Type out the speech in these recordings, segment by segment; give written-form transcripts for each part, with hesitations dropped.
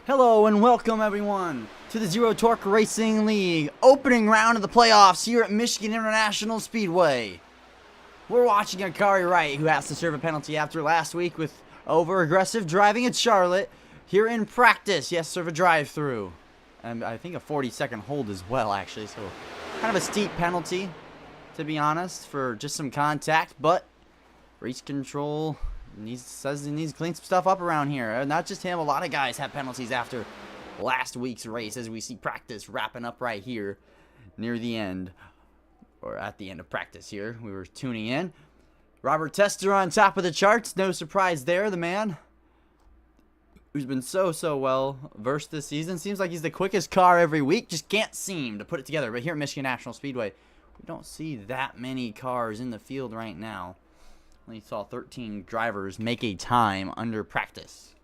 Hello and welcome everyone to the Zero Torque Racing League opening round of the playoffs here at Michigan International Speedway. We're watching Akari Wright, who has to serve a penalty after last week with over-aggressive driving at Charlotte. Here in practice, he has to serve a drive-through. And I think a 40-second hold as well, actually. So kind of a steep penalty, to be honest, for just some contact. But race control says he needs to clean some stuff up around here. Not just him, a lot of guys have penalties after last week's race, as we see practice wrapping up right here near the end, or at the end of practice here. We were tuning in. Robert Tester on top of the charts. No surprise there. The man who's been so well versed this season. Seems like he's the quickest car every week. Just can't seem to put it together. But here at Michigan National Speedway, we don't see that many cars in the field right now. Only saw 13 drivers make a time under practice.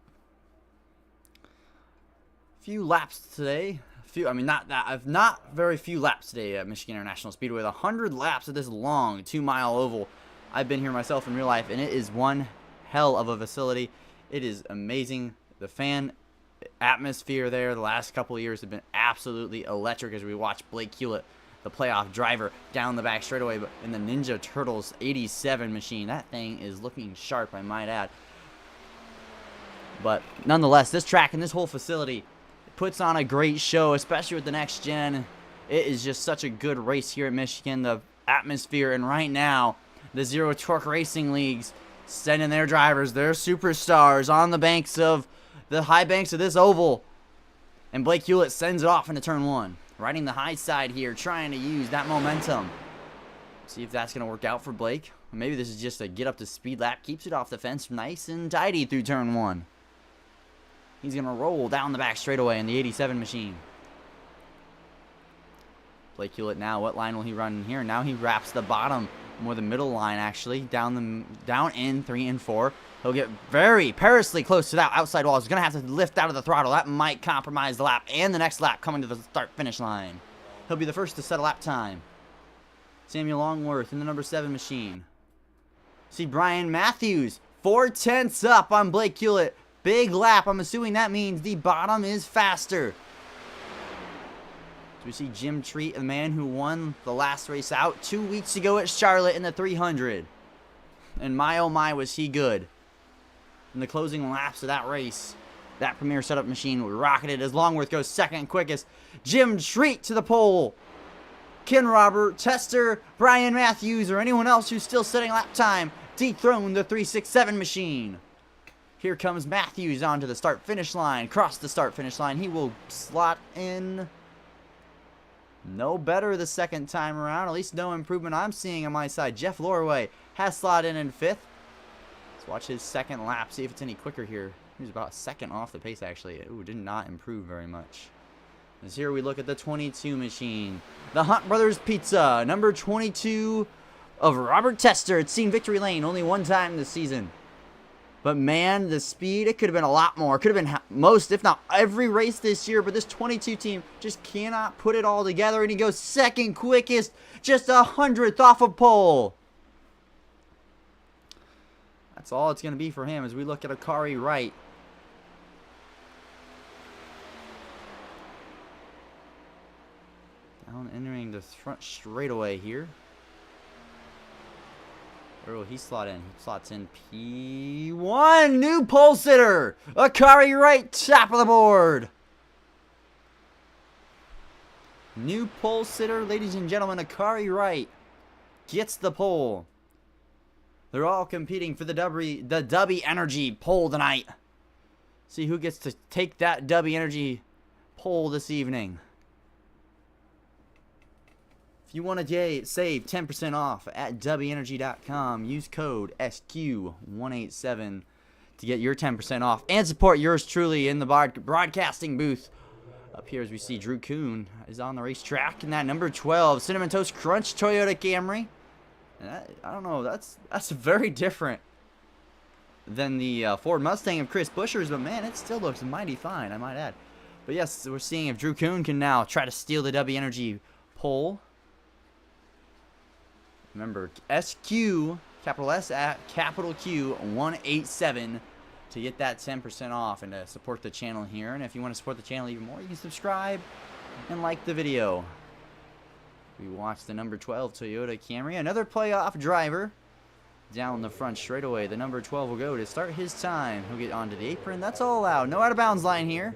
Few laps today. Not very few laps today at Michigan International Speedway. 100 laps of this long 2-mile oval. I've been here myself in real life, and it is one hell of a facility. It is amazing. The fan atmosphere there the last couple of years have been absolutely electric as we watch Blake Hewlett, the playoff driver, down the back straightaway in the Ninja Turtles 87 machine. That thing is looking sharp, I might add. But nonetheless, this track and this whole facility puts on a great show, especially with the next gen. It is just such a good race here at Michigan. The atmosphere, and right now, the Zero Torque Racing Leagues sending their drivers, their superstars, on the banks of the high banks of this oval. And Blake Hewlett sends it off into turn one. Riding the high side here, trying to use that momentum. See if that's going to work out for Blake. Maybe this is just a get up to speed lap. Keeps it off the fence nice and tidy through turn one. He's going to roll down the back straightaway in the 87 machine. Blake Hewlett now, what line will he run in here? Now he wraps the bottom, more the middle line actually, down in 3 and 4. He'll get very perilously close to that outside wall. He's going to have to lift out of the throttle. That might compromise the lap and the next lap coming to the start-finish line. He'll be the first to set a lap time. Samuel Longworth in the number 7 machine. See Brian Matthews, 4/10 up on Blake Hewlett. Big lap. I'm assuming that means the bottom is faster. So we see Jim Treat, the man who won the last race out 2 weeks ago at Charlotte in the 300. And my oh my was he good. In the closing laps of that race, that premier setup machine rocketed as Longworth goes second quickest. Jim Treat to the pole. Ken Robert, Tester, Brian Matthews, or anyone else who's still setting lap time dethrone the 367 machine. Here comes Matthews onto the start-finish line. Cross the start-finish line. He will slot in. No better the second time around. At least no improvement I'm seeing on my side. Jeff Lorway has slotted in 5th. Let's watch his second lap. See if it's any quicker here. He was about a second off the pace, actually. Ooh, did not improve very much. As here we look at the 22 machine. The Hunt Brothers Pizza. Number 22 of Robert Tester. It's seen victory lane only one time this season. But man, the speed, it could have been a lot more. It could have been most, if not every race this year. But this 22 team just cannot put it all together. And he goes second quickest, just 100th off a pole. That's all it's going to be for him as we look at Akari Wright. Down entering the front straightaway here. Where will he slot in? He slots in P1. New pole sitter. Akari Wright, top of the board. New pole sitter, ladies and gentlemen. Akari Wright gets the pole. They're all competing for the W Energy pole tonight. See who gets to take that W Energy pole this evening. If you want to save 10% off at wenergy.com, use code SQ187 to get your 10% off and support yours truly in the broadcasting booth. Up here as we see Drew Kuhn is on the racetrack in that number 12 Cinnamon Toast Crunch Toyota Camry. And I don't know, that's very different than the Ford Mustang of Chris Buescher's, but man, it still looks mighty fine, I might add. But yes, we're seeing if Drew Kuhn can now try to steal the W Energy pole. Remember, SQ, capital S at capital Q, 187 to get that 10% off and to support the channel here. And if you want to support the channel even more, you can subscribe and like the video. We watch the number 12 Toyota Camry, another playoff driver. Down the front straightaway, the number 12 will go to start his time. He'll get onto the apron. That's all allowed. No out of bounds line here.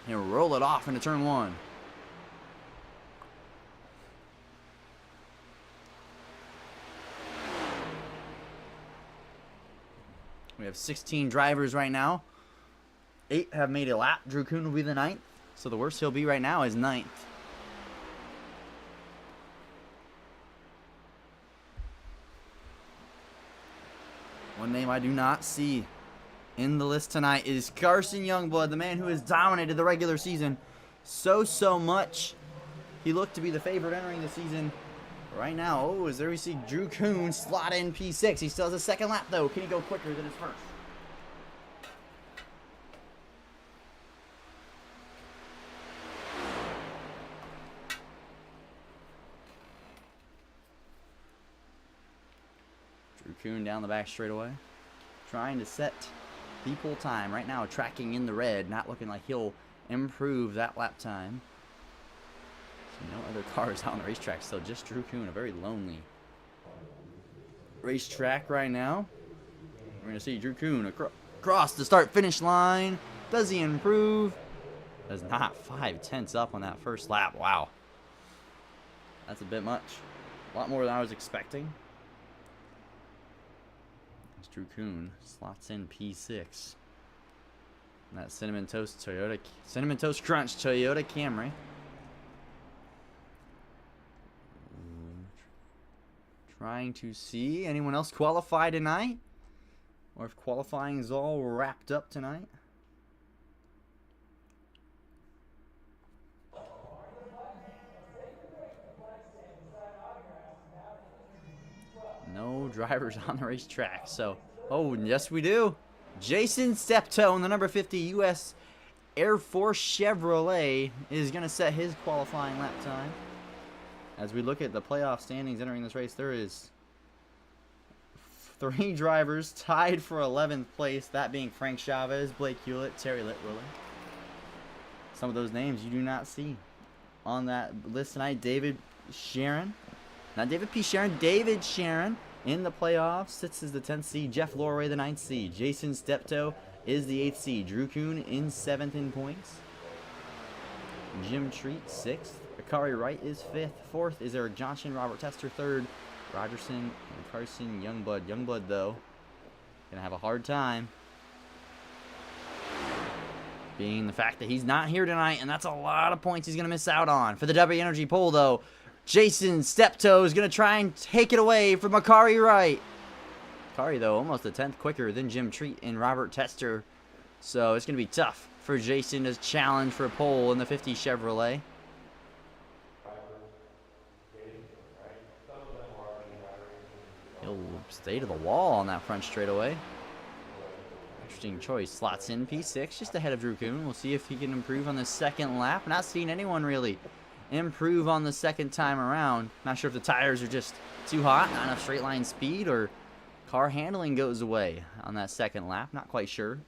He'll roll it off into turn 1. We have 16 drivers right now. 8 have made a lap. Drew Kuhn will be the 9th. So the worst he'll be right now is 9th. One name I do not see in the list tonight is Carson Youngblood, the man who has dominated the regular season so much. He looked to be the favorite entering the season. Right now, oh, as there we see Drew Kuhn slot in P6. He still has a second lap, though. Can he go quicker than his first? Drew Kuhn down the back straightaway, trying to set the pole time. Right now, tracking in the red, not looking like he'll improve that lap time. No other cars out on the racetrack, so just Drew Kuhn, a very lonely racetrack right now. We're going to see Drew Kuhn across the start-finish line. Does he improve? Does not. 5/10 up on that first lap. Wow. That's a bit much. A lot more than I was expecting. As Drew Kuhn slots in P6. And that Cinnamon Toast Crunch Toyota Camry. Trying to see anyone else qualify tonight, or if qualifying is all wrapped up tonight. No drivers on the racetrack, so, oh, yes we do. Jason Steptoe in the number 50 U.S. Air Force Chevrolet is going to set his qualifying lap time. As we look at the playoff standings entering this race, there is 3 drivers tied for 11th place, that being Frank Chavez, Blake Hewlett, Terry Litwiller. Some of those names you do not see on that list tonight. David Sharon, not David P. Sharon, David Sharon in the playoffs sits as the 10th seed. Jeff Lorway, the 9th seed. Jason Steptoe is the 8th seed. Drew Kuhn in 7th in points. Jim Treat, 6th. Akari Wright is 5th. 4th is Eric Johnson. Robert Tester, 3rd. Rogerson and Carson Youngblood. Youngblood, though, going to have a hard time. Being the fact that he's not here tonight, and that's a lot of points he's going to miss out on. For the W Energy poll, though, Jason Steptoe is going to try and take it away from Akari Wright. Akari, though, almost a 10th quicker than Jim Treat and Robert Tester. So it's going to be tough for Jason to challenge for a pole in the 50 Chevrolet. He'll stay to the wall on that front straightaway. Interesting choice. Slots in P6, just ahead of Drew Kuhn. We'll see if he can improve on the second lap. Not seeing anyone really improve on the second time around. Not sure if the tires are just too hot, not enough straight line speed, or car handling goes away on that second lap. Not quite sure.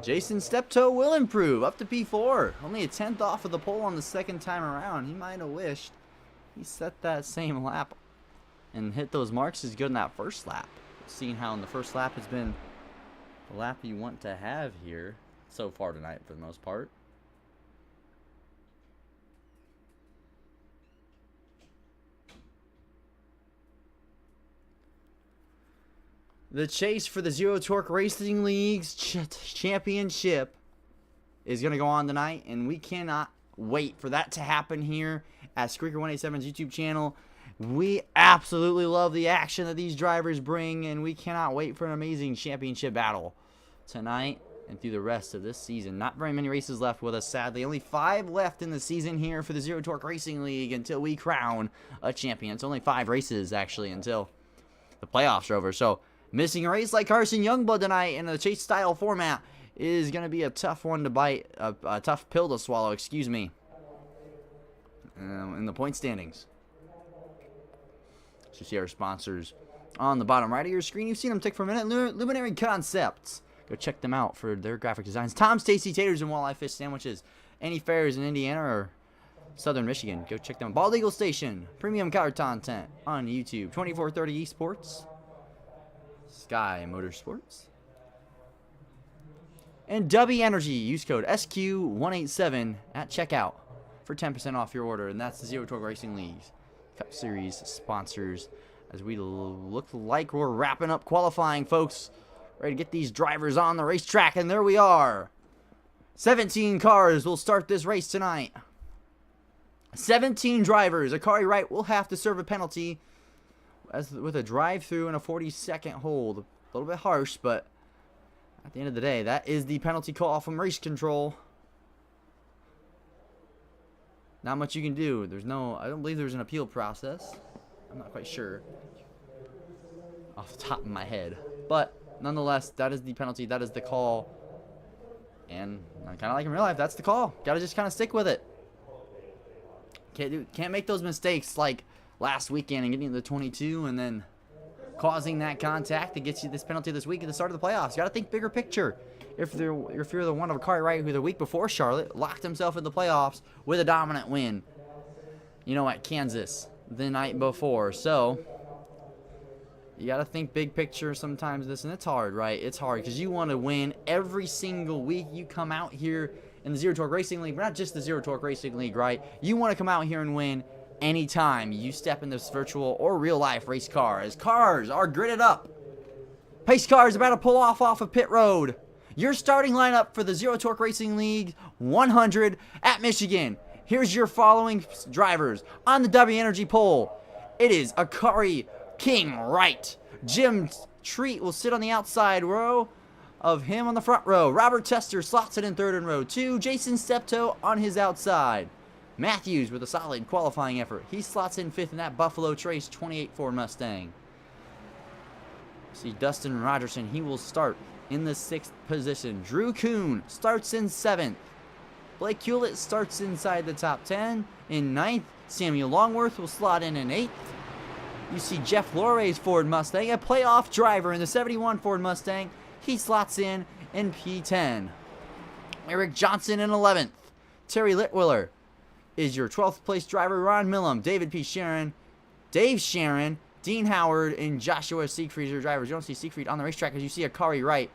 Jason Steptoe will improve up to P4. Only a 10th off of the pole on the second time around. He might have wished he set that same lap and hit those marks as good in that first lap. Seeing how in the first lap has been the lap you want to have here so far tonight for the most part. The chase for the Zero Torque Racing League's championship is going to go on tonight, and we cannot wait for that to happen here at Squeaker187's YouTube channel. We absolutely love the action that these drivers bring, and we cannot wait for an amazing championship battle tonight and through the rest of this season. Not very many races left with us, sadly. Only 5 left in the season here for the Zero Torque Racing League until we crown a champion. It's only 5 races, actually, until the playoffs are over. So, missing a race like Carson Youngblood tonight in the chase-style format is going to be a tough one to bite, a tough pill to swallow, excuse me, in the point standings. So you see our sponsors on the bottom right of your screen. You've seen them tick for a minute. Luminary Concepts. Go check them out for their graphic designs. Tom's Tasty Taters and Walleye Fish Sandwiches. Any fairs in Indiana or Southern Michigan, go check them out. Bald Eagle Station. Premium car content on YouTube. 2430 Esports. Sky Motorsports. And W Energy. Use code SQ187 at checkout for 10% off your order. And that's the Zero Torque Racing League's Cup Series sponsors. As we look like we're wrapping up qualifying, folks. Ready to get these drivers on the racetrack, and there we are. 17 cars will start this race tonight. 17 drivers. Akari Wright will have to serve a penalty with a drive-through and a 40-second hold. A little bit harsh, but at the end of the day, that is the penalty call from race control. Not much you can do. I don't believe there's an appeal process. I'm not quite sure off the top of my head, but nonetheless, that is the penalty. That is the call. And kind of like in real life, that's the call. Got to just kind of stick with it. Can't make those mistakes like last weekend and getting to the 22 and then causing that contact that gets you this penalty this week at the start of the playoffs. You got to think bigger picture. If you're the one of Akari Wright who the week before Charlotte locked himself in the playoffs with a dominant win, at Kansas the night before. So you got to think big picture sometimes this, and it's hard, right? It's hard because you want to win every single week you come out here in the Zero Torque Racing League, but not just the Zero Torque Racing League, right? You want to come out here and win anytime you step in this virtual or real life race car, as cars are gridded up. Pace car is about to pull off of pit road. Your starting lineup for the Zero Torque Racing League 100 at Michigan. Here's your following drivers on the W Energy pole. It is Akari King Wright. Jim Treat will sit on the outside row of him on the front row. Robert Tester slots it in third in row 2. Jason Steptoe on his outside. Matthews with a solid qualifying effort. He slots in 5th in that Buffalo Trace 28 Ford Mustang. See Dustin Rogerson. He will start in the 6th position. Drew Kuhn starts in 7th. Blake Hewlett starts inside the top 10. In 9th, Samuel Longworth will slot in 8th. You see Jeff Loray's Ford Mustang, a playoff driver in the 71 Ford Mustang. He slots in P10. Eric Johnson in 11th. Terry Litwiller is your 12th place driver. Ron Millam, David P. Sharon, Dave Sharon, Dean Howard, and Joshua Siegfried, your drivers. You don't see Siegfried on the racetrack as you see Akari Wright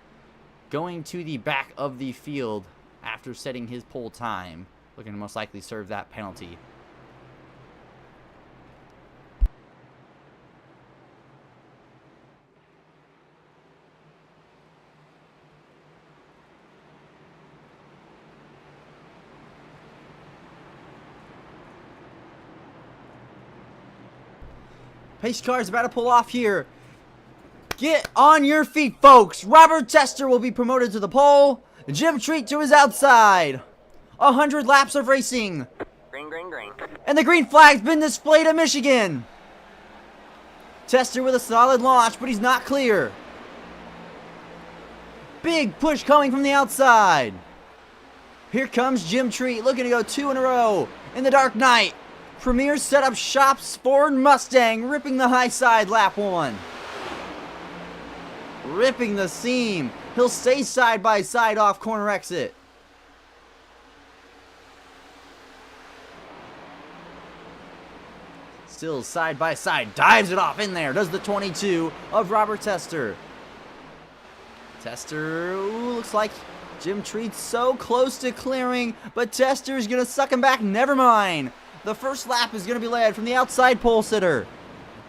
going to the back of the field after setting his pole time, looking to most likely serve that penalty. Pace car is about to pull off here. Get on your feet, folks. Robert Tester will be promoted to the pole. Jim Treat to his outside. 100 laps of racing. Green, green, green. And the green flag's been displayed at Michigan. Tester with a solid launch, but he's not clear. Big push coming from the outside. Here comes Jim Treat, looking to go 2 in a row in the Dark Knight. Premier Setup Shops Ford Mustang ripping the high side lap 1. Ripping the seam. He'll stay side by side off corner exit. Still side by side. Dives it off in there. Does the 22 of Robert Tester. Tester looks like Jim Treat's so close to clearing, but Tester's going to suck him back. Never mind. The first lap is going to be led from the outside pole sitter.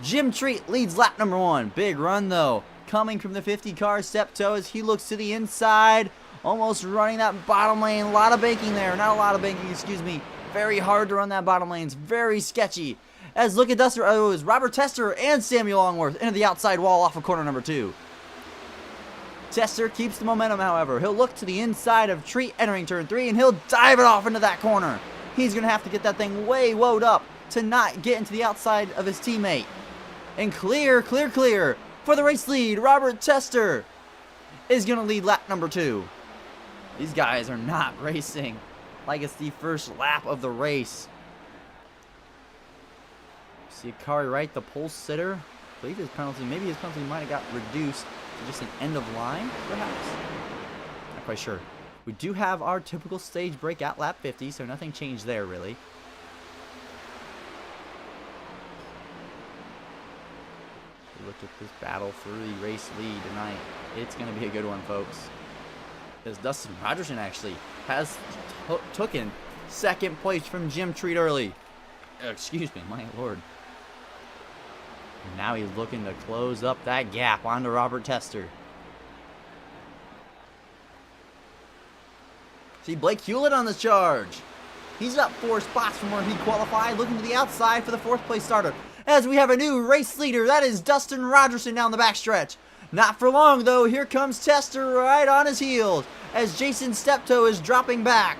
Jim Treat leads lap number 1. Big run, though, coming from the 50 car Steptoe as he looks to the inside, almost running that bottom lane. A lot of banking there. Not a lot of banking, excuse me. Very hard to run that bottom lane. It's very sketchy. As look at Duster, it was Robert Tester and Samuel Longworth into the outside wall off of corner number 2. Tester keeps the momentum, however. He'll look to the inside of Treat entering turn 3, and he'll dive it off into that corner. He's going to have to get that thing way woed up to not get into the outside of his teammate. And clear for the race lead. Robert Tester is going to lead lap number 2. These guys are not racing like it's the first lap of the race. See Akari Wright, the pole sitter. I believe his penalty, maybe his penalty might have got reduced to just an end of line, perhaps? Not quite sure. We do have our typical stage break at lap 50, so nothing changed there, really. Look at this battle for the race lead tonight. It's going to be a good one, folks. As Dustin Rogerson actually has taken second place from Jim Treat early. Excuse me, my lord. And now he's looking to close up that gap onto Robert Tester. See Blake Hewlett on the charge. He's up 4 spots from where he qualified, looking to the outside for the 4th place starter. As we have a new race leader, that is Dustin Rogerson down the backstretch. Not for long, though. Here comes Tester right on his heels as Jason Steptoe is dropping back.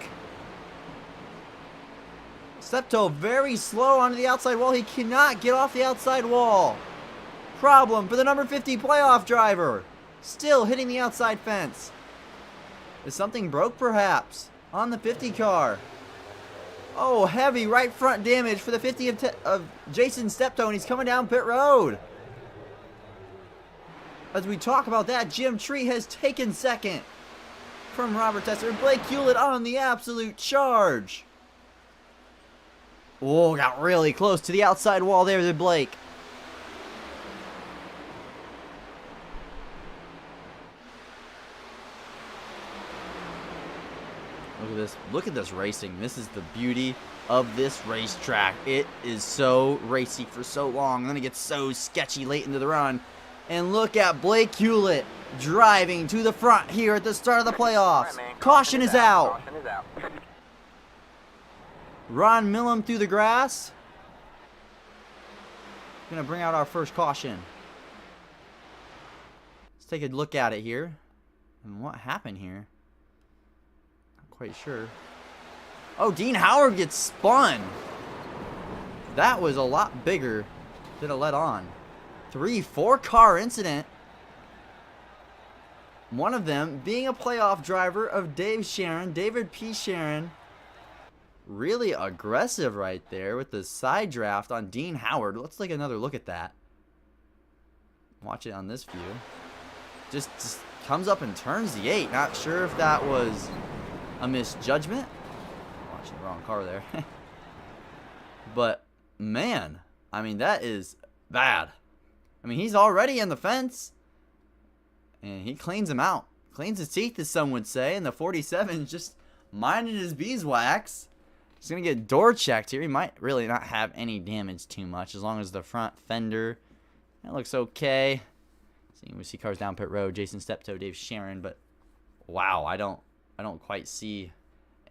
Steptoe very slow onto the outside wall. He cannot get off the outside wall. Problem for the number 50 playoff driver. Still hitting the outside fence. Is something broke, perhaps, on the 50 car? Oh, heavy right front damage for the 50 of Jason Steptoe, and he's coming down pit road. As we talk about that, Jim Treat has taken second from Robert Tester. Blake Hewlett on the absolute charge. Oh, got really close to the outside wall there to Blake. Look at this. Look at this racing. This is the beauty of this racetrack. It is so racy for so long, and then it gets so sketchy late into the run. And look at Blake Hewlett driving to the front here at the start of the playoffs. Caution is out. Ron Millam through the grass. Gonna bring out our first caution. Let's take a look at it here. And what happened here? Not quite sure. Oh, Dean Howard gets spun. That was a lot bigger than it let on. 3-4 car incident. One of them being a playoff driver of David P. Sharon. Really aggressive right there with the side draft on Dean Howard. Let's take another look at that. Watch it on this view. Just comes up and turns the 8. Not sure if that was a misjudgment. Watching the wrong car there. But, man, I mean, that is bad. I mean, he's already in the fence. And he cleans him out. Cleans his teeth, as some would say. And the 47 just minding his beeswax. He's going to get door checked here. He might really not have any damage too much. As long as the front fender, that looks okay. We see cars down pit road. Jason Steptoe, Dave Sharon. But, wow, I don't quite see.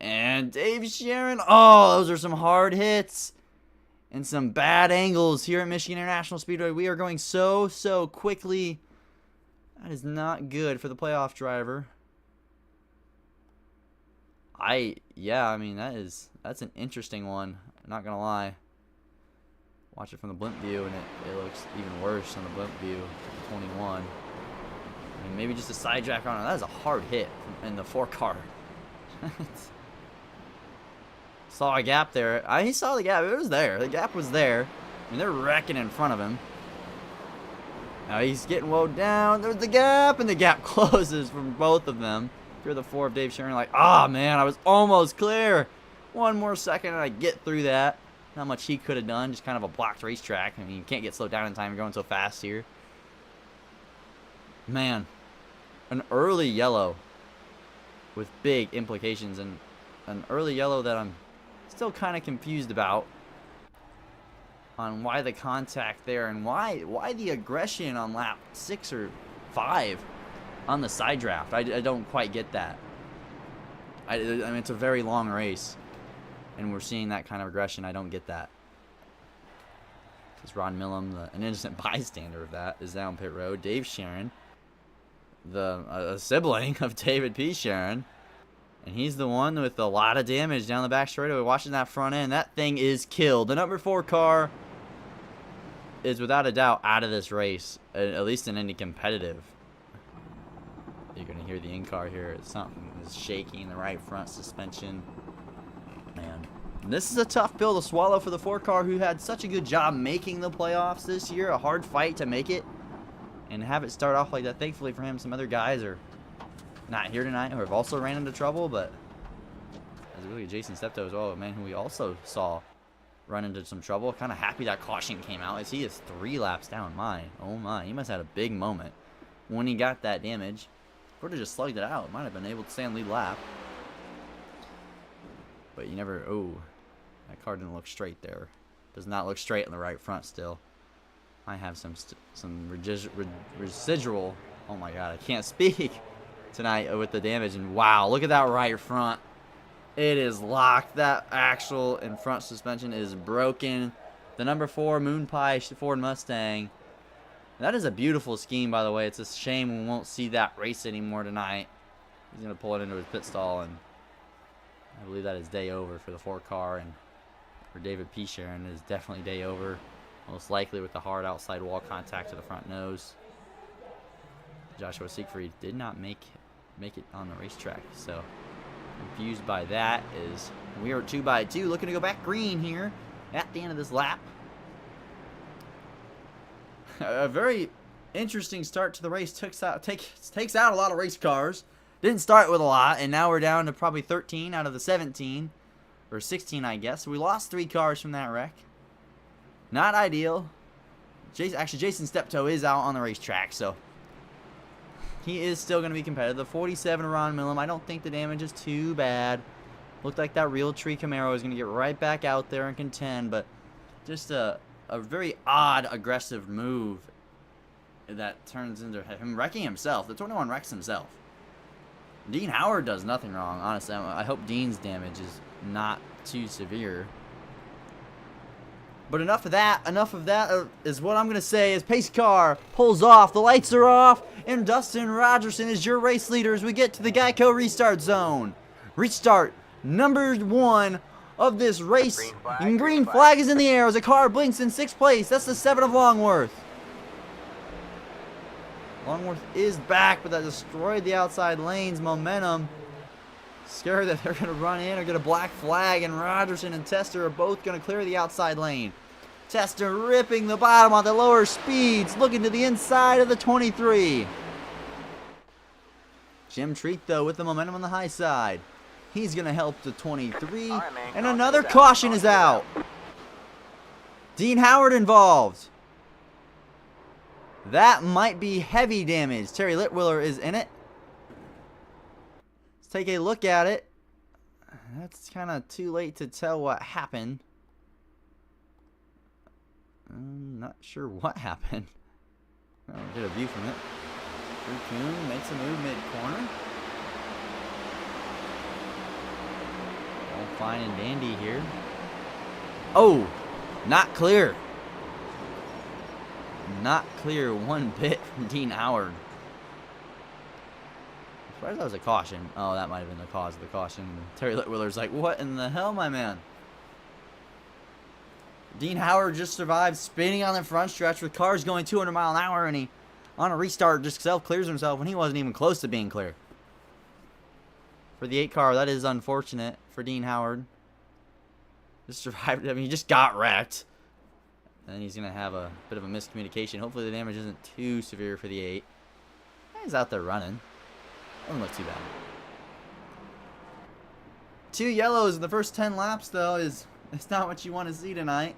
And Dave Sharon. Oh, those are some hard hits. And some bad angles here at Michigan International Speedway. We are going so quickly. That is not good for the playoff driver. Yeah, I mean, that's an interesting one. I'm not going to lie. Watch it from the blimp view, and it looks even worse on the blimp view. 21. I mean, maybe just a side jack on it. That is a hard hit in the 4 car. Saw a gap there. He saw the gap. It was there. The gap was there. I mean, they're wrecking in front of him. Now he's getting woed down. There's the gap, and the gap closes from both of them. If you're the 4 of Dave Sharon, like, ah, man, I was almost clear. One more second, and I get through that. Not much he could have done. Just kind of a blocked racetrack. I mean, you can't get slowed down in time. You're going so fast here. Man, an early yellow with big implications, and an early yellow that I'm still kind of confused about on why the contact there and why the aggression on lap 6 or 5 on the side draft. I don't quite get that. I mean, it's a very long race, and we're seeing that kind of aggression. I don't get that. Because Ron Millam, an innocent bystander of that, is down pit road. Dave Sharon a sibling of David P. Sharon. And he's the one with a lot of damage down the back straightaway. Watching that front end. That thing is killed. The number 4 car is without a doubt out of this race. At least in any competitive. You're going to hear the in-car here. Something is shaking. The right front suspension. Man. This is a tough pill to swallow for the 4 car who had such a good job making the playoffs this year. A hard fight to make it. And have it start off like that. Thankfully for him, some other guys are not here tonight who have also ran into trouble, but as we look at Jason Steptoe as well, a man who we also saw run into some trouble. Kind of happy that caution came out as he is 3 laps down. Oh my, he must have had a big moment when he got that damage. Would have just slugged it out. Might have been able to stay on lead lap. But you never, oh, that car didn't look straight there. Does not look straight in the right front still. Might have some residual, oh my god, I can't speak tonight with the damage. And wow, look at that right front. It is locked. That axle and front suspension is broken. The number 4 Moon Pie Ford Mustang. That is a beautiful scheme, by the way. It's a shame we won't see that race anymore tonight. He's going to pull it into his pit stall, and I believe that is day over for the 4 car. And for David P. Sharon, it is definitely day over. Most likely with the hard outside wall contact to the front nose. Joshua Siegfried did not make it on the racetrack, so confused by that. Is we are 2 by 2 looking to go back green here at the end of this lap. A very interesting start to the race. Takes out a lot of race cars. Didn't start with a lot, and now we're down to probably 13 out of the 17 or 16, I guess. So we lost 3 cars from that wreck. Not ideal. Actually, Jason Steptoe is out on the racetrack, so he is still going to be competitive. The 47 Ron Millum, I don't think the damage is too bad. Looked like that real tree Camaro is going to get right back out there and contend, but just a very odd, aggressive move that turns into him wrecking himself. The 21 wrecks himself. Dean Howard does nothing wrong, honestly. I hope Dean's damage is not too severe. But enough of that. Enough of that is what I'm going to say as pace car pulls off. The lights are off. And Dustin Rogerson is your race leader as we get to the Geico restart zone. Restart number 1 of this race. And green flag is in the air as a car blinks in 6th place. That's the 7 of Longworth. Longworth is back, but that destroyed the outside lane's momentum. Scared that they're going to run in or get a black flag, and Rogerson and Tester are both going to clear the outside lane. Tester ripping the bottom on the lower speeds, looking to the inside of the 23. Jim Treat, though, with the momentum on the high side. He's going to help the 23, and another caution is out. Dean Howard involved. That might be heavy damage. Terry Litwiller is in it. Let's take a look at it. That's kind of too late to tell what happened. I'm not sure what happened. I'll get a view from it. Drew Kuhn makes a move mid-corner. All fine and dandy here. Oh, not clear. Not clear one bit from Dean Howard. As far as that was a caution. Oh, that might have been the cause of the caution. Terry Litwiller's like, what in the hell, my man? Dean Howard just survived spinning on the front stretch with cars going 200 miles an hour, and he, on a restart, just self-clears himself when he wasn't even close to being clear. For the 8 car, that is unfortunate for Dean Howard. Just survived. I mean, he just got wrecked. And he's going to have a bit of a miscommunication. Hopefully the damage isn't too severe for the 8. He's out there running. Doesn't look too bad. 2 yellows in the first 10 laps, though, it's not what you want to see tonight.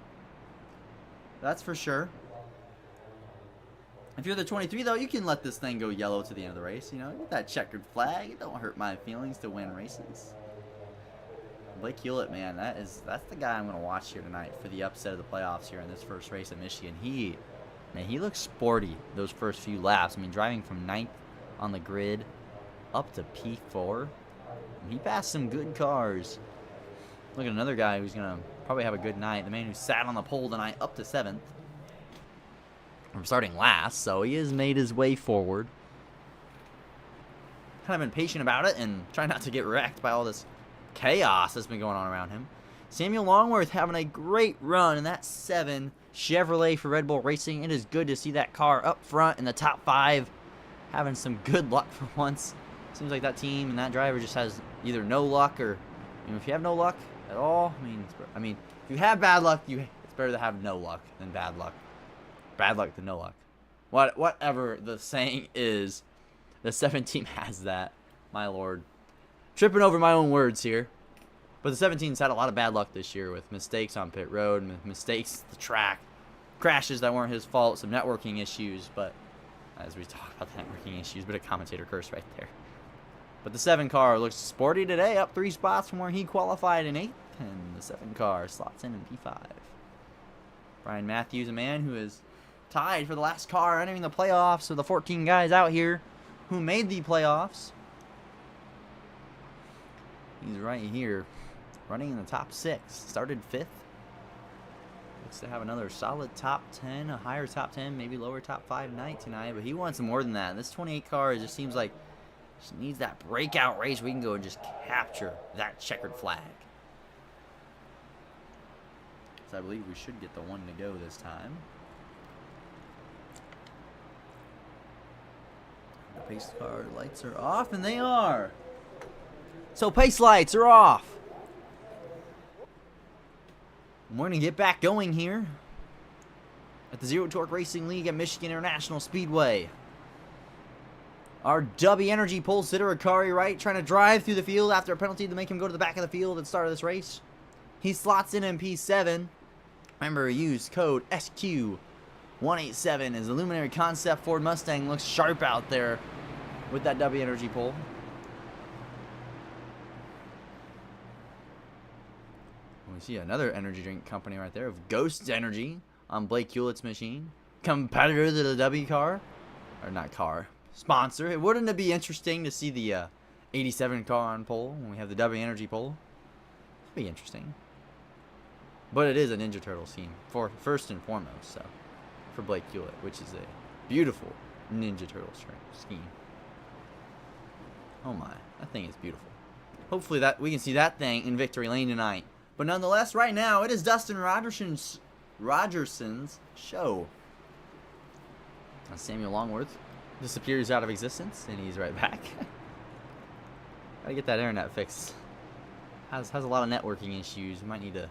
That's for sure. If you're the 23, though, you can let this thing go yellow to the end of the race. You know, get that checkered flag. It don't hurt my feelings to win races. Blake Hewlett, man, that's the guy I'm going to watch here tonight for the upset of the playoffs here in this first race at Michigan. He looks sporty those first few laps. I mean, driving from 9th on the grid up to P4. He passed some good cars. Look at another guy who's going to probably have a good night. The man who sat on the pole tonight up to 7th. From starting last, so he has made his way forward. kind of been patient about it and trying not to get wrecked by all this chaos that's been going on around him. Samuel Longworth having a great run in that 7 Chevrolet for Red Bull Racing. It is good to see that car up front in the top 5, having some good luck for once. Seems like that team and that driver just has either no luck or, you know, if you have no luck at all, I mean, if you have bad luck, it's better to have no luck than bad luck. Bad luck than no luck. Whatever the saying is, the 7 team has that. My lord, tripping over my own words here. But the 17's had a lot of bad luck this year with mistakes on pit road, mistakes at the track, crashes that weren't his fault, some networking issues. But as we talk about the networking issues, bit of commentator curse right there. But the 7 car looks sporty today, up 3 spots from where he qualified in 8th, and the 7 car slots in P5. Brian Matthews, a man who is tied for the last car entering the playoffs of the 14 guys out here who made the playoffs. He's right here, running in the top 6. Started 5th. Looks to have another solid top 10, a higher top 10, maybe lower top 5 night tonight. But he wants more than that. This 28 car just seems like just needs that breakout race. We can go and just capture that checkered flag. So I believe we should get the 1 to go this time. The pace car lights are off, and they are. So pace lights are off. We're going to get back going here at the Zero Torque Racing League at Michigan International Speedway. Our W Energy pole sitter, Akari Wright, trying to drive through the field after a penalty to make him go to the back of the field at the start of this race. He slots in P7. Remember, use code SQ187 as the Luminary Concept Ford Mustang looks sharp out there with that W Energy pole. We see another energy drink company right there of Ghost Energy on Blake Hewlett's machine. Competitor to the W car. Or not car. Sponsor. Wouldn't it be interesting to see the 87 car on pole when we have the W Energy pole? It'd be interesting. But it is a Ninja Turtles team, for first and foremost, so for Blake Hewlett, which is a beautiful Ninja Turtles scheme. Oh my, that thing is beautiful. Hopefully that we can see that thing in victory lane tonight. But nonetheless, right now, it is Dustin Rogerson's show. Samuel Longworth disappears out of existence, and he's right back. Gotta get that internet fixed. Has a lot of networking issues. Might need to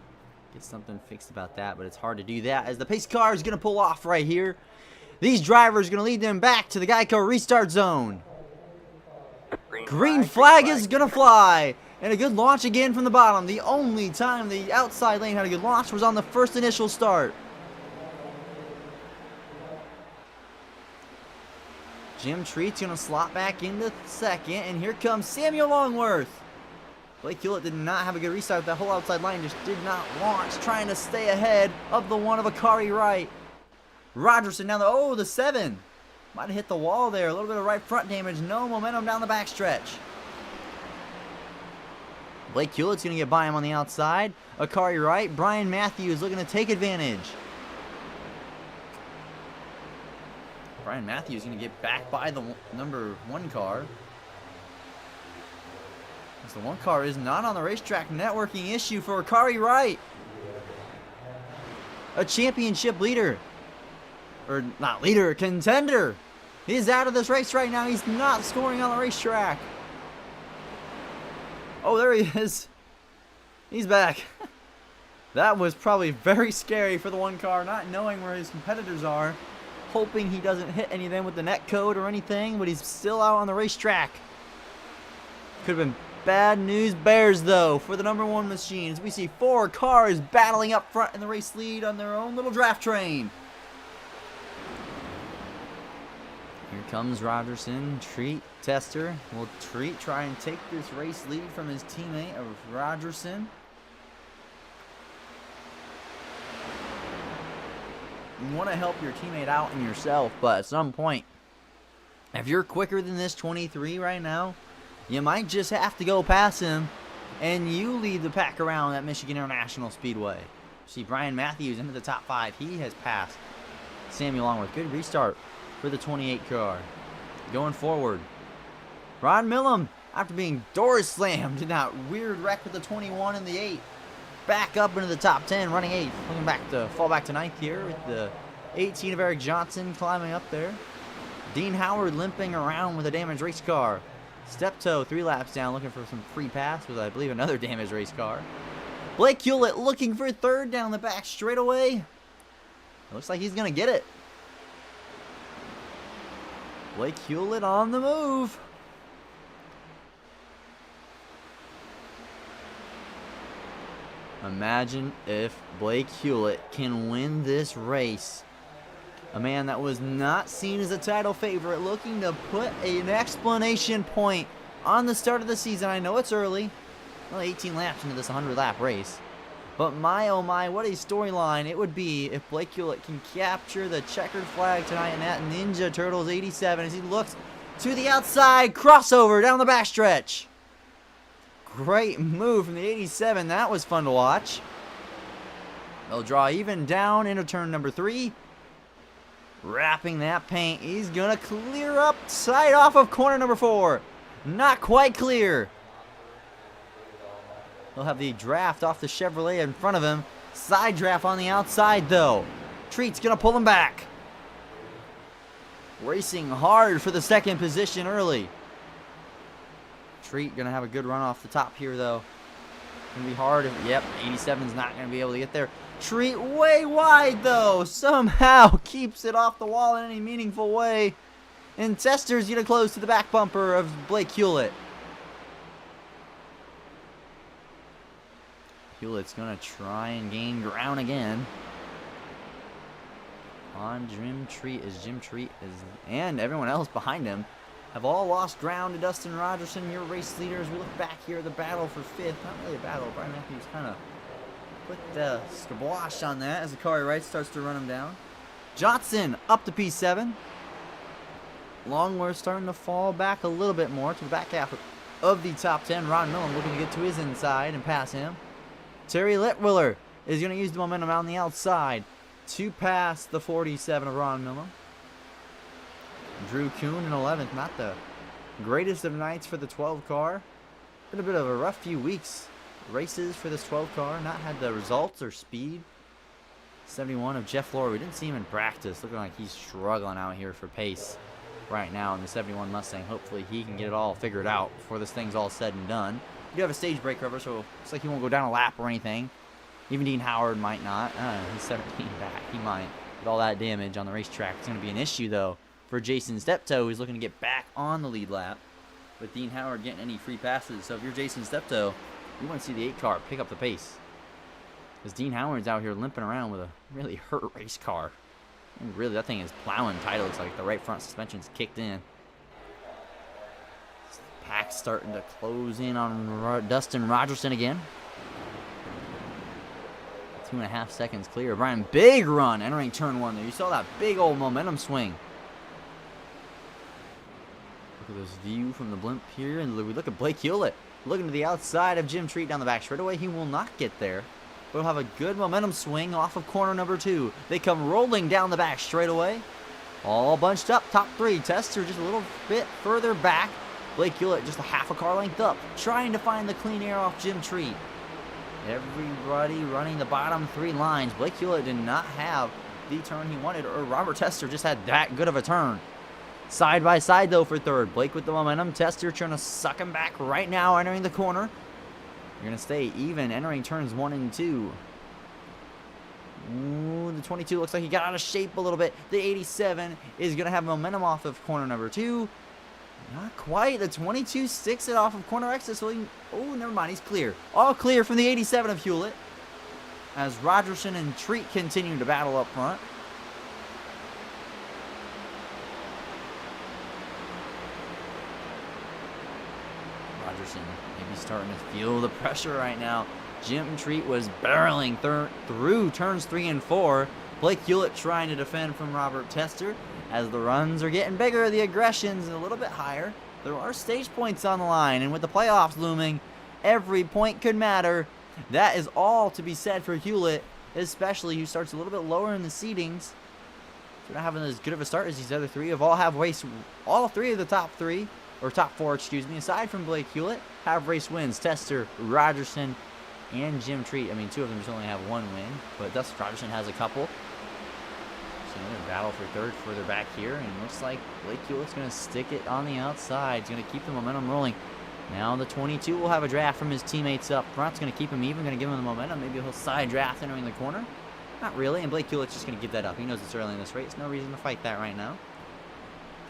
get something fixed about that, but it's hard to do that as the pace car is going to pull off right here. These drivers are going to lead them back to the Geico restart zone. Green flag is going to fly. And a good launch again from the bottom. The only time the outside lane had a good launch was on the first initial start. Jim Treat's going to slot back into 2nd. And here comes Samuel Longworth. Blake Hewlett did not have a good restart. That whole outside line just did not launch. Trying to stay ahead of the 1 of Akari Wright. Rogerson now the 7. Might have hit the wall there. A little bit of right front damage. No momentum down the backstretch. Blake Hewlett's going to get by him on the outside. Akari Wright. Brian Matthews looking to take advantage. Brian Matthews going to get back by the number 1 car. As the 1 car is not on the racetrack. Networking issue for Akari Wright. A championship leader. Or not leader, contender. He's out of this race right now. He's not scoring on the racetrack. Oh, there he is. He's back. That was probably very scary for the 1 car, not knowing where his competitors are. Hoping he doesn't hit any of them with the net code or anything, but he's still out on the racetrack. Could have been bad news bears, though, for the number 1 machine. As we see 4 cars battling up front in the race lead on their own little draft train. Here comes Rogerson. Treat Tester. Will Treat try and take this race lead from his teammate of Rogerson? You want to help your teammate out and yourself, but at some point, if you're quicker than this 23 right now, you might just have to go past him, and you lead the pack around at Michigan International Speedway. See Brian Matthews into the top 5. He has passed Samuel Longworth. Good restart for the 28 car. Going forward. Ron Millam, after being door slammed in that weird wreck with the 21 and the 8, back up into the top 10, running 8th. Looking back to fall back to 9th here with the 18 of Eric Johnson climbing up there. Dean Howard limping around with a damaged race car. Steptoe 3 laps down looking for some free pass with, I believe, another damaged race car. Blake Hewlett looking for 3rd down the back straightaway. It looks like he's going to get it. Blake Hewlett on the move. Imagine if Blake Hewlett can win this race. A man that was not seen as a title favorite, looking to put an exclamation point on the start of the season. I know it's early, only 18 laps into this 100-lap race. But my oh my, what a storyline it would be if Blake Hewlett can capture the checkered flag tonight in that Ninja Turtles 87 as he looks to the outside, crossover down the backstretch. Great move from the 87. That was fun to watch. They'll draw even down into turn number 3. Wrapping that paint. He's going to clear up side off of corner number 4. Not quite clear. He'll have the draft off the Chevrolet in front of him. Side draft on the outside, though. Treat's going to pull him back. Racing hard for the 2nd position early. Treat going to have a good run off the top here, though. Going to be hard. Yep, 87's not going to be able to get there. Treat way wide, though. Somehow keeps it off the wall in any meaningful way. And Tester's going to close to the back bumper of Blake Hewlett. Hewlett's going to try and gain ground again. On Jim Treat and everyone else behind him have all lost ground to Dustin Rogerson, your race leaders. We look back here at the battle for 5th. Not really a battle. Brian Matthews kind of put the squash on that as the car right starts to run him down. Johnson up to P7. Longworth starting to fall back a little bit more to the back half of the top 10. Ron Millam looking to get to his inside and pass him. Terry Litwiller is going to use the momentum on the outside to pass the 47 of Ron Millam. Drew Kuhn in 11th. Not the greatest of nights for the 12 car. Been a bit of a rough few weeks. Races for this 12 car. Not had the results or speed. 71 of Jeff Lohr. We didn't see him in practice. Looking like he's struggling out here for pace right now in the 71 Mustang. Hopefully he can get it all figured out before this thing's all said and done. We do have a stage brake cover, so looks like he won't go down a lap or anything. Even Dean Howard might not. He's 17 back. He might. With all that damage on the racetrack, it's going to be an issue, though, for Jason Steptoe, who's looking to get back on the lead lap with Dean Howard getting any free passes. So if you're Jason Steptoe, you want to see the 8 car pick up the pace. Because Dean Howard's out here limping around with a really hurt race car. And really, that thing is plowing tight. It looks like the right front suspension's kicked in. Pack's starting to close in on Dustin Rogerson again. 2.5 seconds clear. Brian, big run entering turn 1 there. You saw that big old momentum swing. Look at this view from the blimp here. And we look at Blake Hewlett looking to the outside of Jim Treat down the back straightaway. He will not get there. But he'll have a good momentum swing off of corner number 2. They come rolling down the back straightaway. All bunched up. Top 3. Tester just a little bit further back. Blake Hewlett just a half a car length up. Trying to find the clean air off Jim Treat. Everybody running the bottom 3 lines. Blake Hewlett did not have the turn he wanted, or Robert Tester just had that good of a turn. Side by side, though, for 3rd. Blake with the momentum. Tester trying to suck him back right now, entering the corner. You're going to stay even, entering turns 1 and 2. Ooh, the 22 looks like he got out of shape a little bit. The 87 is going to have momentum off of corner number 2. Not quite. The 22 sticks it off of corner exit, so oh, never mind. He's clear. All clear from the 87 of Hewlett. As Rogerson and Treat continue to battle up front. Rogerson maybe starting to feel the pressure right now. Jim Treat was barreling through turns 3 and 4. Blake Hewlett trying to defend from Robert Tester. As the runs are getting bigger, the aggression's a little bit higher. There are stage points on the line, and with the playoffs looming, every point could matter. That is all to be said for Hewlett, especially who starts a little bit lower in the seedings. So not having as good of a start as these other 3. All 3 of the top 3 or top 4, excuse me, aside from Blake Hewlett, have race wins. Tester, Rogerson, and Jim Treat. I mean, 2 of them just only have 1 win, but Dustin Rogerson has a couple. So another battle for 3rd further back here, and it looks like Blake Hewlett's going to stick it on the outside. He's going to keep the momentum rolling. Now the 22 will have a draft from his teammates up front. It's going to keep him even, going to give him the momentum. Maybe he'll side draft entering the corner. Not really, and Blake Hewlett's just going to give that up. He knows it's early in this race. No reason to fight that right now.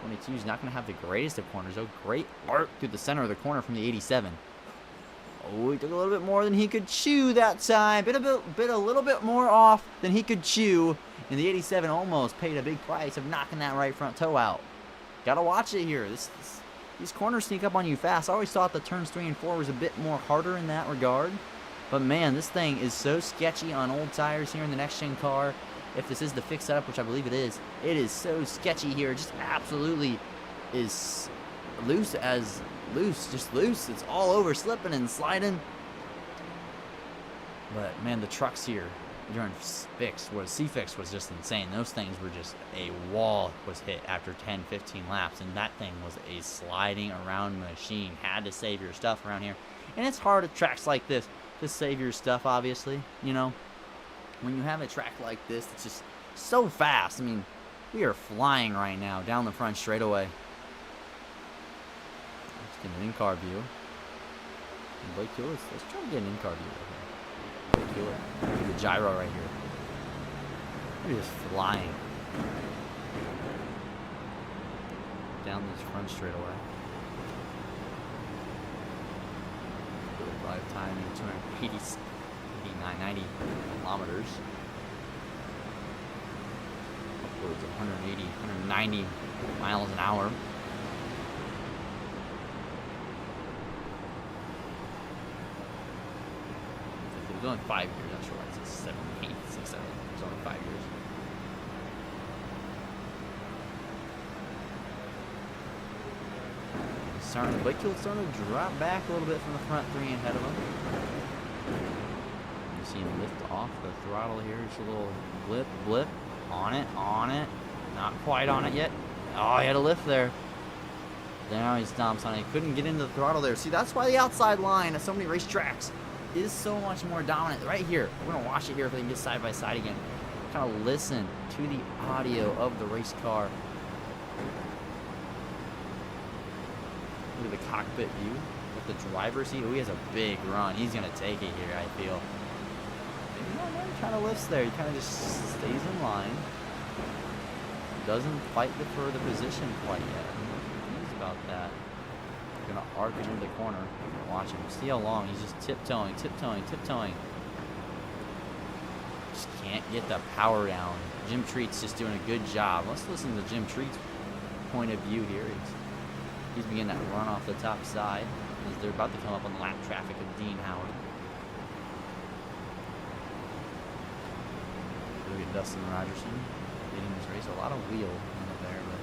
22 is not going to have the greatest of corners, though. Great arc through the center of the corner from the 87. Oh, he took a little bit more than he could chew that time. Bit a little bit more off than he could chew. And the 87 almost paid a big price of knocking that right front toe out. Gotta watch it here. These corners sneak up on you fast. I always thought the turns 3 and 4 was a bit more harder in that regard. But man, this thing is so sketchy on old tires here in the next-gen car. If this is the fixed setup, which I believe it is so sketchy here. Just absolutely is loose as loose. Just loose. It's all over, slipping and sliding. But man, the trucks here during C-Fix was just insane. Those things were just, a wall was hit after 10, 15 laps, and that thing was a sliding around machine. Had to save your stuff around here. And it's hard at tracks like this to save your stuff, obviously. You know, when you have a track like this, it's just so fast. I mean, we are flying right now down the front straightaway. Let's get an in-car view. And Blake Hewlett, let's try to get an in-car view right here. Blake Hewlett, the gyro right here. We're just flying down this front straightaway. Drive time 290 kilometers. Upwards of 180, 190 miles an hour. It was only 5 years, I'm sure it's 7, 8, 6, 7. It's only 5 years. Blake Hewlett's starting to drop back a little bit from the front 3 ahead of him. You see him lift off the throttle here. Just a little blip. On it. Not quite on it yet. Oh, he had a lift there. Now he stomps on it. He couldn't get into the throttle there. See, that's why the outside line at so many racetracks is so much more dominant. Right here. We're going to watch it here if they can get side by side again. Kind of listen to the audio of the race car. Look at the cockpit view with the driver's seat. Oh, he has a big run. He's going to take it here, I feel. Maybe not really kind of lifts there. He kind of just stays in line. Doesn't fight for the position quite yet. He's about that. Going to arc into the corner. Watch him. See how long. He's just tiptoeing. Just can't get the power down. Jim Treat's just doing a good job. Let's listen to Jim Treat's point of view here. He's beginning that run off the top side as they're about to come up on the lap traffic of Dean Howard. Look at Dustin Rogerson leading this race. A lot of wheel in there, but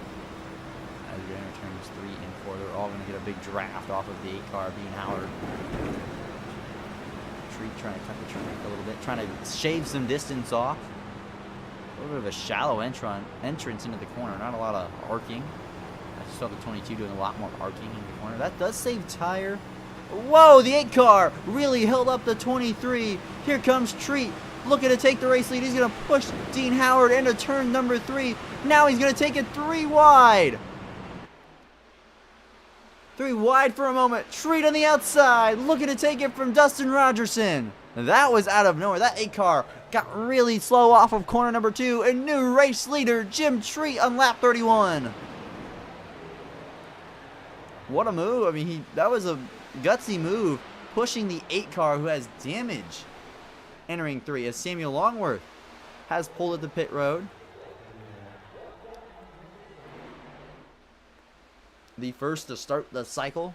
as we enter turns 3 and 4, they're all going to get a big draft off of the 8-car Dean Howard. Treat trying to cut the track a little bit, trying to shave some distance off. A little bit of a shallow entrance into the corner, not a lot of arcing. I just saw the 22 doing a lot more arcing in the corner. That does save tire. Whoa, the 8-car really held up the 23. Here comes Treat, looking to take the race lead. He's going to push Dean Howard into turn number 3. Now he's going to take it 3 wide. 3 wide for a moment. Treat on the outside, looking to take it from Dustin Rogerson. That was out of nowhere. That 8-car got really slow off of corner number 2. And new race leader, Jim Treat, on lap 31. What a move. I mean, that was a gutsy move, pushing the 8-car who has damage entering 3, as Samuel Longworth has pulled at the pit road. The first to start the cycle.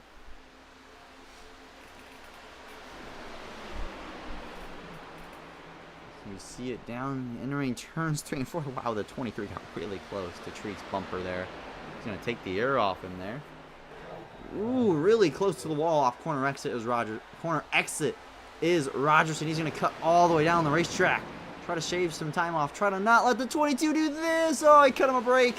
You see it down, entering turns 3 and 4. Wow, the 23 got really close to Treat's bumper there. He's going to take the air off him there. Ooh, really close to the wall off corner exit is Rogerson. He's going to cut all the way down the racetrack. Try to shave some time off. Try to not let the 22 do this. Oh, he cut him a break.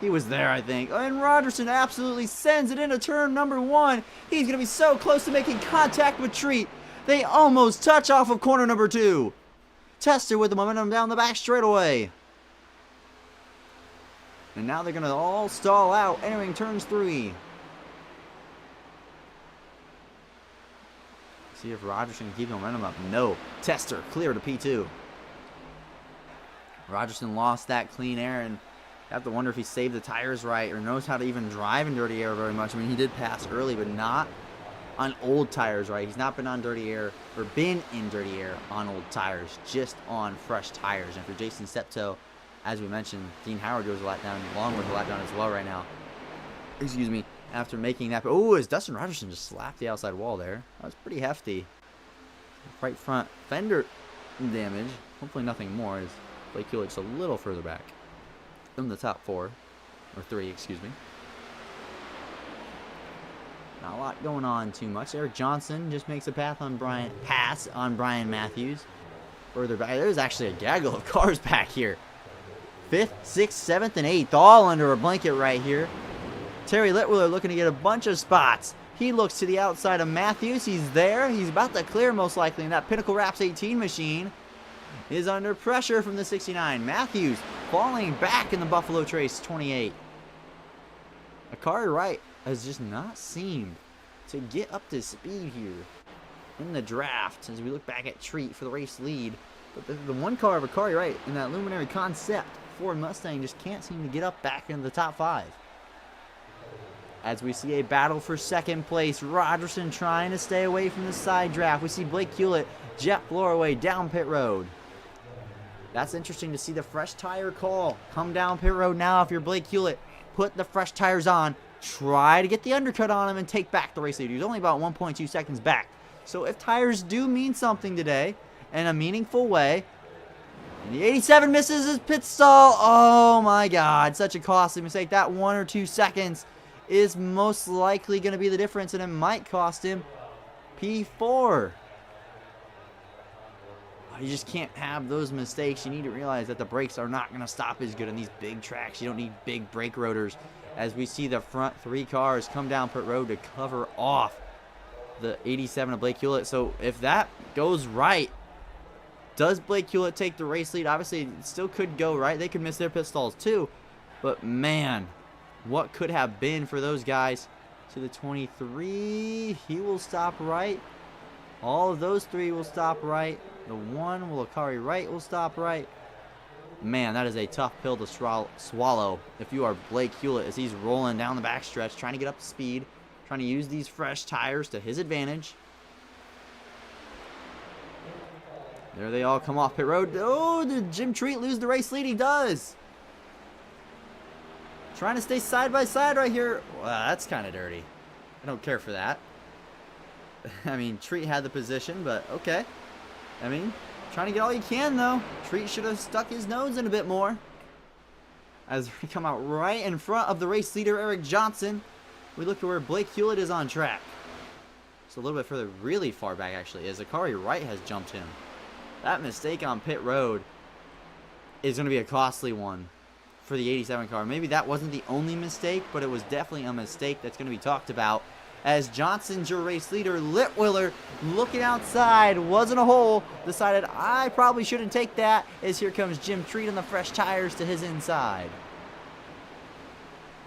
He was there, I think. And Rogerson absolutely sends it into turn number 1. He's going to be so close to making contact with Treat. They almost touch off of corner number 2. Tester with the momentum down the back straightaway. And now they're going to all stall out, entering turns 3. See if Rogerson can keep the momentum up. No. Tester clear to P2. Rogerson lost that clean air, and I have to wonder if he saved the tires right or knows how to even drive in dirty air very much. I mean, he did pass early, but not on old tires, right? He's not been on dirty air or been in dirty air on old tires, just on fresh tires. And for Jason Septo, as we mentioned, Dean Howard goes a lap down, along with a lap down as well right now. Excuse me. After making that, oh, as Dustin Rogerson just slapped the outside wall there. That was pretty hefty. Right front fender damage. Hopefully nothing more, as Blake Hewlett's a little further back from the top 4, or 3, excuse me. Not a lot going on too much. Eric Johnson just makes a pass on Brian Matthews. Further back, there's actually a gaggle of cars back here. 5th, 6th, 7th, and 8th, all under a blanket right here. Terry Litwiller looking to get a bunch of spots. He looks to the outside of Matthews. He's there. He's about to clear most likely. And that Pinnacle Wraps 18 machine is under pressure from the 69. Matthews falling back in the Buffalo Trace 28. Akari Wright has just not seemed to get up to speed here in the draft as we look back at Treat for the race lead. But the one car of Akari Wright in that Luminary Concept Ford Mustang just can't seem to get up back into the top 5. As we see a battle for second place, Rogerson trying to stay away from the side draft. We see Blake Hewlett jet Floraway down pit road. That's interesting to see the fresh tire call. Come down pit road now if you're Blake Hewlett. Put the fresh tires on. Try to get the undercut on him and take back the race lead. He's only about 1.2 seconds back. So if tires do mean something today in a meaningful way, and the 87 misses his pit stall. Oh my God, such a costly mistake. That 1 or 2 seconds is most likely going to be the difference, and it might cost him P4. You just can't have those mistakes. You need to realize that the brakes are not going to stop as good on these big tracks. You don't need big brake rotors. As we see the front 3 cars come down pit road to cover off the 87 of Blake Hewlett. So if that goes right, does Blake Hewlett take the race lead? Obviously, it still could go right. They could miss their pit stalls too. But man, what could have been for those guys? To the 23, he will stop right. All of those 3 will stop right. The 1 will Akari Wright will stop right. Man, that is a tough pill to swallow if you are Blake Hewlett as he's rolling down the backstretch, trying to get up to speed, trying to use these fresh tires to his advantage. There they all come off pit road. Oh, did Jim Treat lose the race lead? He does. Trying to stay side by side right here. Well, that's kind of dirty. I don't care for that. I mean, Treat had the position, but okay. I mean, trying to get all you can, though. Treat should have stuck his nose in a bit more. As we come out right in front of the race leader, Eric Johnson, we look at where Blake Hewlett is on track. It's a little bit further, really far back, actually, as Akari Wright has jumped him. That mistake on pit road is going to be a costly one for the 87 car. Maybe that wasn't the only mistake, but it was definitely a mistake that's going to be talked about. As Johnson's your race leader, Litwiller looking outside, wasn't a hole, decided I probably shouldn't take that, as here comes Jim Treat on the fresh tires to his inside.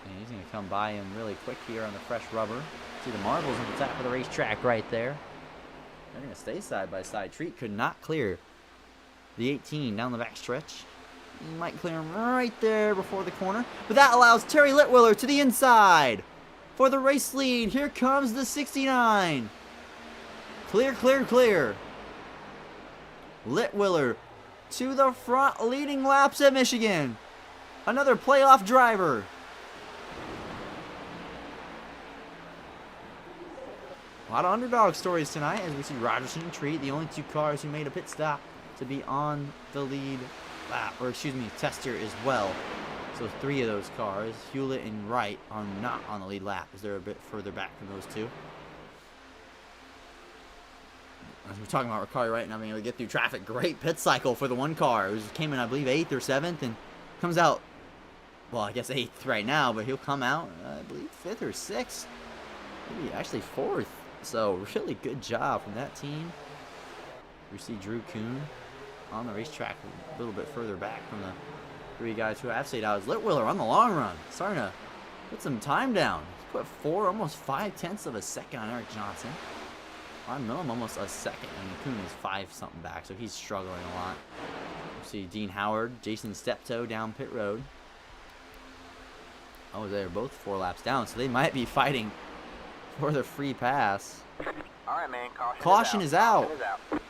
And he's going to come by him really quick here on the fresh rubber. See the marbles on the top of the racetrack right there. They're going to stay side by side. Treat could not clear the 18 down the back stretch. He might clear him right there before the corner, but that allows Terry Litwiller to the inside for the race lead. Here comes the 69. Clear, clear, clear. Litwiller to the front, leading laps at Michigan. Another playoff driver. A lot of underdog stories tonight as we see Rogerson and Treat, the only 2 cars who made a pit stop to be on the lead lap, or excuse me, Tester as well. So 3 of those cars, Hewlett and Wright, are not on the lead lap as they're a bit further back from those 2. As we're talking about Akari Wright not being able to get through traffic, great pit cycle for the 1 car. It came in, I believe, 8th or 7th and comes out well, I guess 8th right now, but he'll come out, I believe, 5th or 6th. Maybe actually 4th. So, really good job from that team. We see Drew Kuhn on the racetrack a little bit further back from the 3 guys who have stayed out. Is Litwiller on the long run, starting to put some time down. He's put 4, almost 5/10 of a second on Eric Johnson. On Millham, almost a second, and Kuhn is 5-something back, so he's struggling a lot. We see Dean Howard, Jason Steptoe down pit road. Oh, they're both 4 laps down, so they might be fighting for the free pass. All right, man. Caution is out. What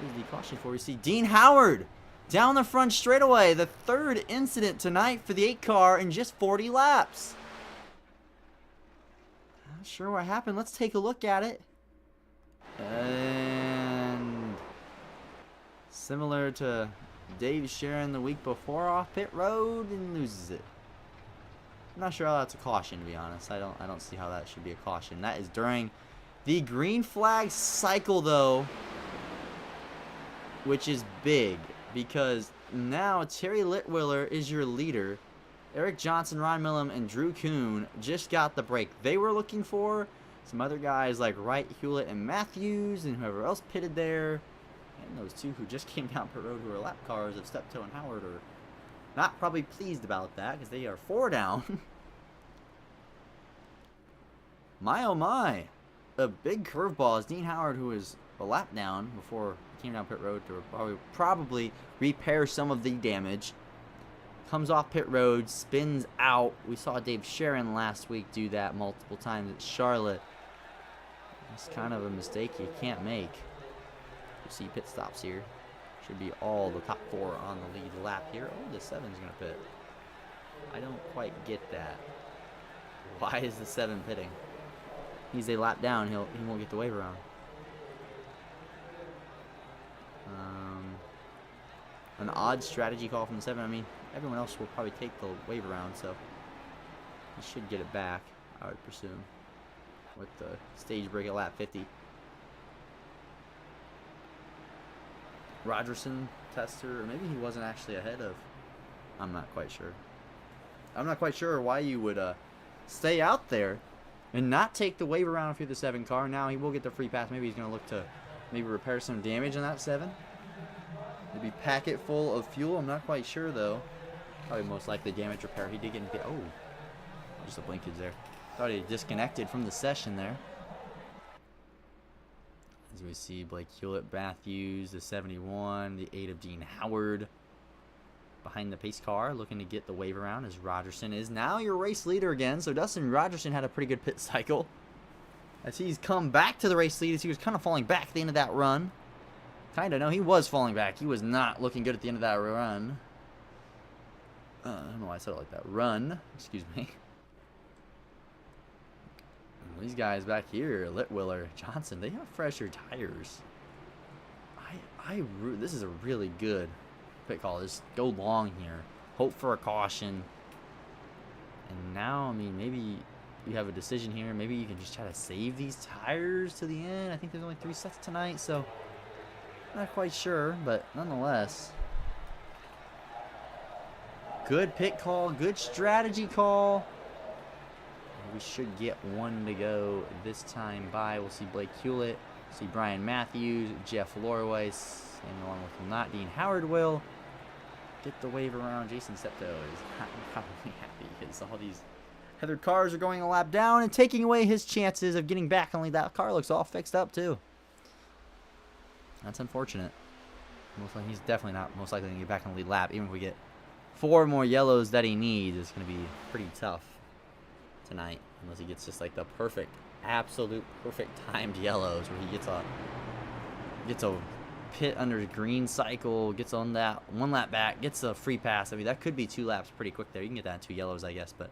is the caution for? We see Dean Howard down the front straightaway. The 3rd incident tonight for the 8 car in just 40 laps. Not sure what happened. Let's take a look at it. And similar to Dave Sharon the week before, off pit road and loses it. I'm not sure how that's a caution, to be honest. I don't see how that should be a caution. That is during the green flag cycle, though, which is big because now Terry Litwiller is your leader. Eric Johnson, Ron Millham, and Drew Kuhn just got the break they were looking for. Some other guys like Wright, Hewlett, and Matthews, and whoever else pitted there. And those 2 who just came down pit road who are lap cars of Steptoe and Howard are not probably pleased about that because they are 4 down. My oh my. A big curveball is Dean Howard, who is a lap down before he came down pit road to probably repair some of the damage. Comes off pit road, spins out. We saw Dave Sharon last week do that multiple times at Charlotte. It's kind of a mistake you can't make. You see pit stops here. Should be all the top 4 on the lead lap here. Oh, the 7's going to pit. I don't quite get that. Why is the 7 pitting? He's a lap down. He won't get the wave around. An odd strategy call from the 7. I mean, everyone else will probably take the wave around, so he should get it back, I would presume, with the stage break at lap 50. Rogerson, Tester, or maybe he wasn't actually ahead of. I'm not quite sure. I'm not quite sure why you would stay out there and not take the wave around if you're the 7 car. Now he will get the free pass. Maybe he's going to look to maybe repair some damage on that 7. Maybe pack it full of fuel. I'm not quite sure, though. Probably most likely damage repair. He did get into... Oh, just a blinkage there. Thought he disconnected from the session there. As we see Blake Hewlett, Matthews, the 71, the 8 of Dean Howard. Behind the pace car, looking to get the wave around as Rogerson is now your race leader again. So Dustin Rogerson had a pretty good pit cycle. As he's come back to the race lead, as he was kind of falling back at the end of that run. No, he was falling back. He was not looking good at the end of that run. I don't know why I said it like that. Run. Excuse me. And these guys back here, Litwiller, Johnson, they have fresher tires. This is a really good pit call. Just go long here. Hope for a caution. And now, I mean, maybe you have a decision here. Maybe you can just try to save these tires to the end. I think there's only 3 sets tonight, so not quite sure, but nonetheless, good pit call, good strategy call. We should get 1 to go this time by. We'll see Blake Hewlett, see Brian Matthews, Jeff Lorway, and along with him not Dean Howard will get the wave around. Jason Steptoe is probably happy because all these Heathered cars are going a lap down and taking away his chances of getting back. Only that car looks all fixed up too. That's unfortunate. He's definitely not most likely going to get back on the lead lap. Even if we get 4 more yellows that he needs, it's going to be pretty tough tonight. Unless he gets just like the perfect, absolute perfect timed yellows where he gets a pit under the green cycle, gets on that 1 lap back, gets a free pass. I mean, that could be 2 laps pretty quick there. You can get that in 2 yellows, I guess, but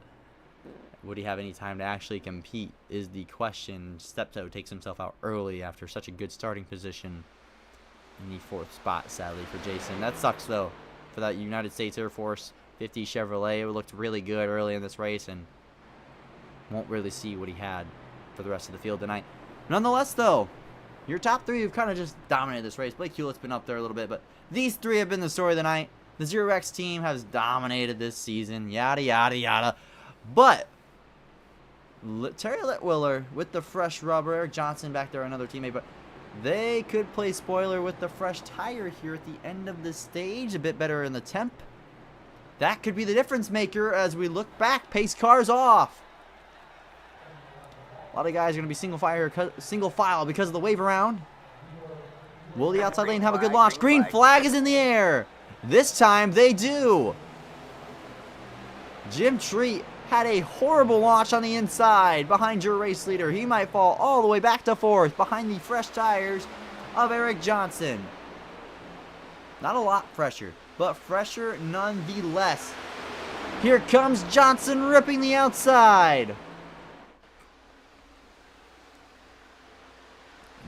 would he have any time to actually compete is the question. Steptoe takes himself out early after such a good starting position in the 4th spot, sadly, for Jason. That sucks, though, for that United States Air Force 50 Chevrolet. It looked really good early in this race and won't really see what he had for the rest of the field tonight. Nonetheless, though, your top 3 have kind of just dominated this race. Blake Hewlett's been up there a little bit, but these 3 have been the story of the night. The 0x team has dominated this season, yada, yada, yada. But Terry Litwiller with the fresh rubber. Eric Johnson back there, another teammate. But they could play spoiler with the fresh tire here at the end of the stage. A bit better in the temp. That could be the difference maker as we look back. Pace cars off. A lot of guys are going to be single file because of the wave around. Will the outside lane have a good launch? Green flag is in the air. This time they do. Jim Treat had a horrible launch on the inside behind your race leader. He might fall all the way back to 4th behind the fresh tires of Eric Johnson. Not a lot fresher, but fresher nonetheless. Here comes Johnson ripping the outside.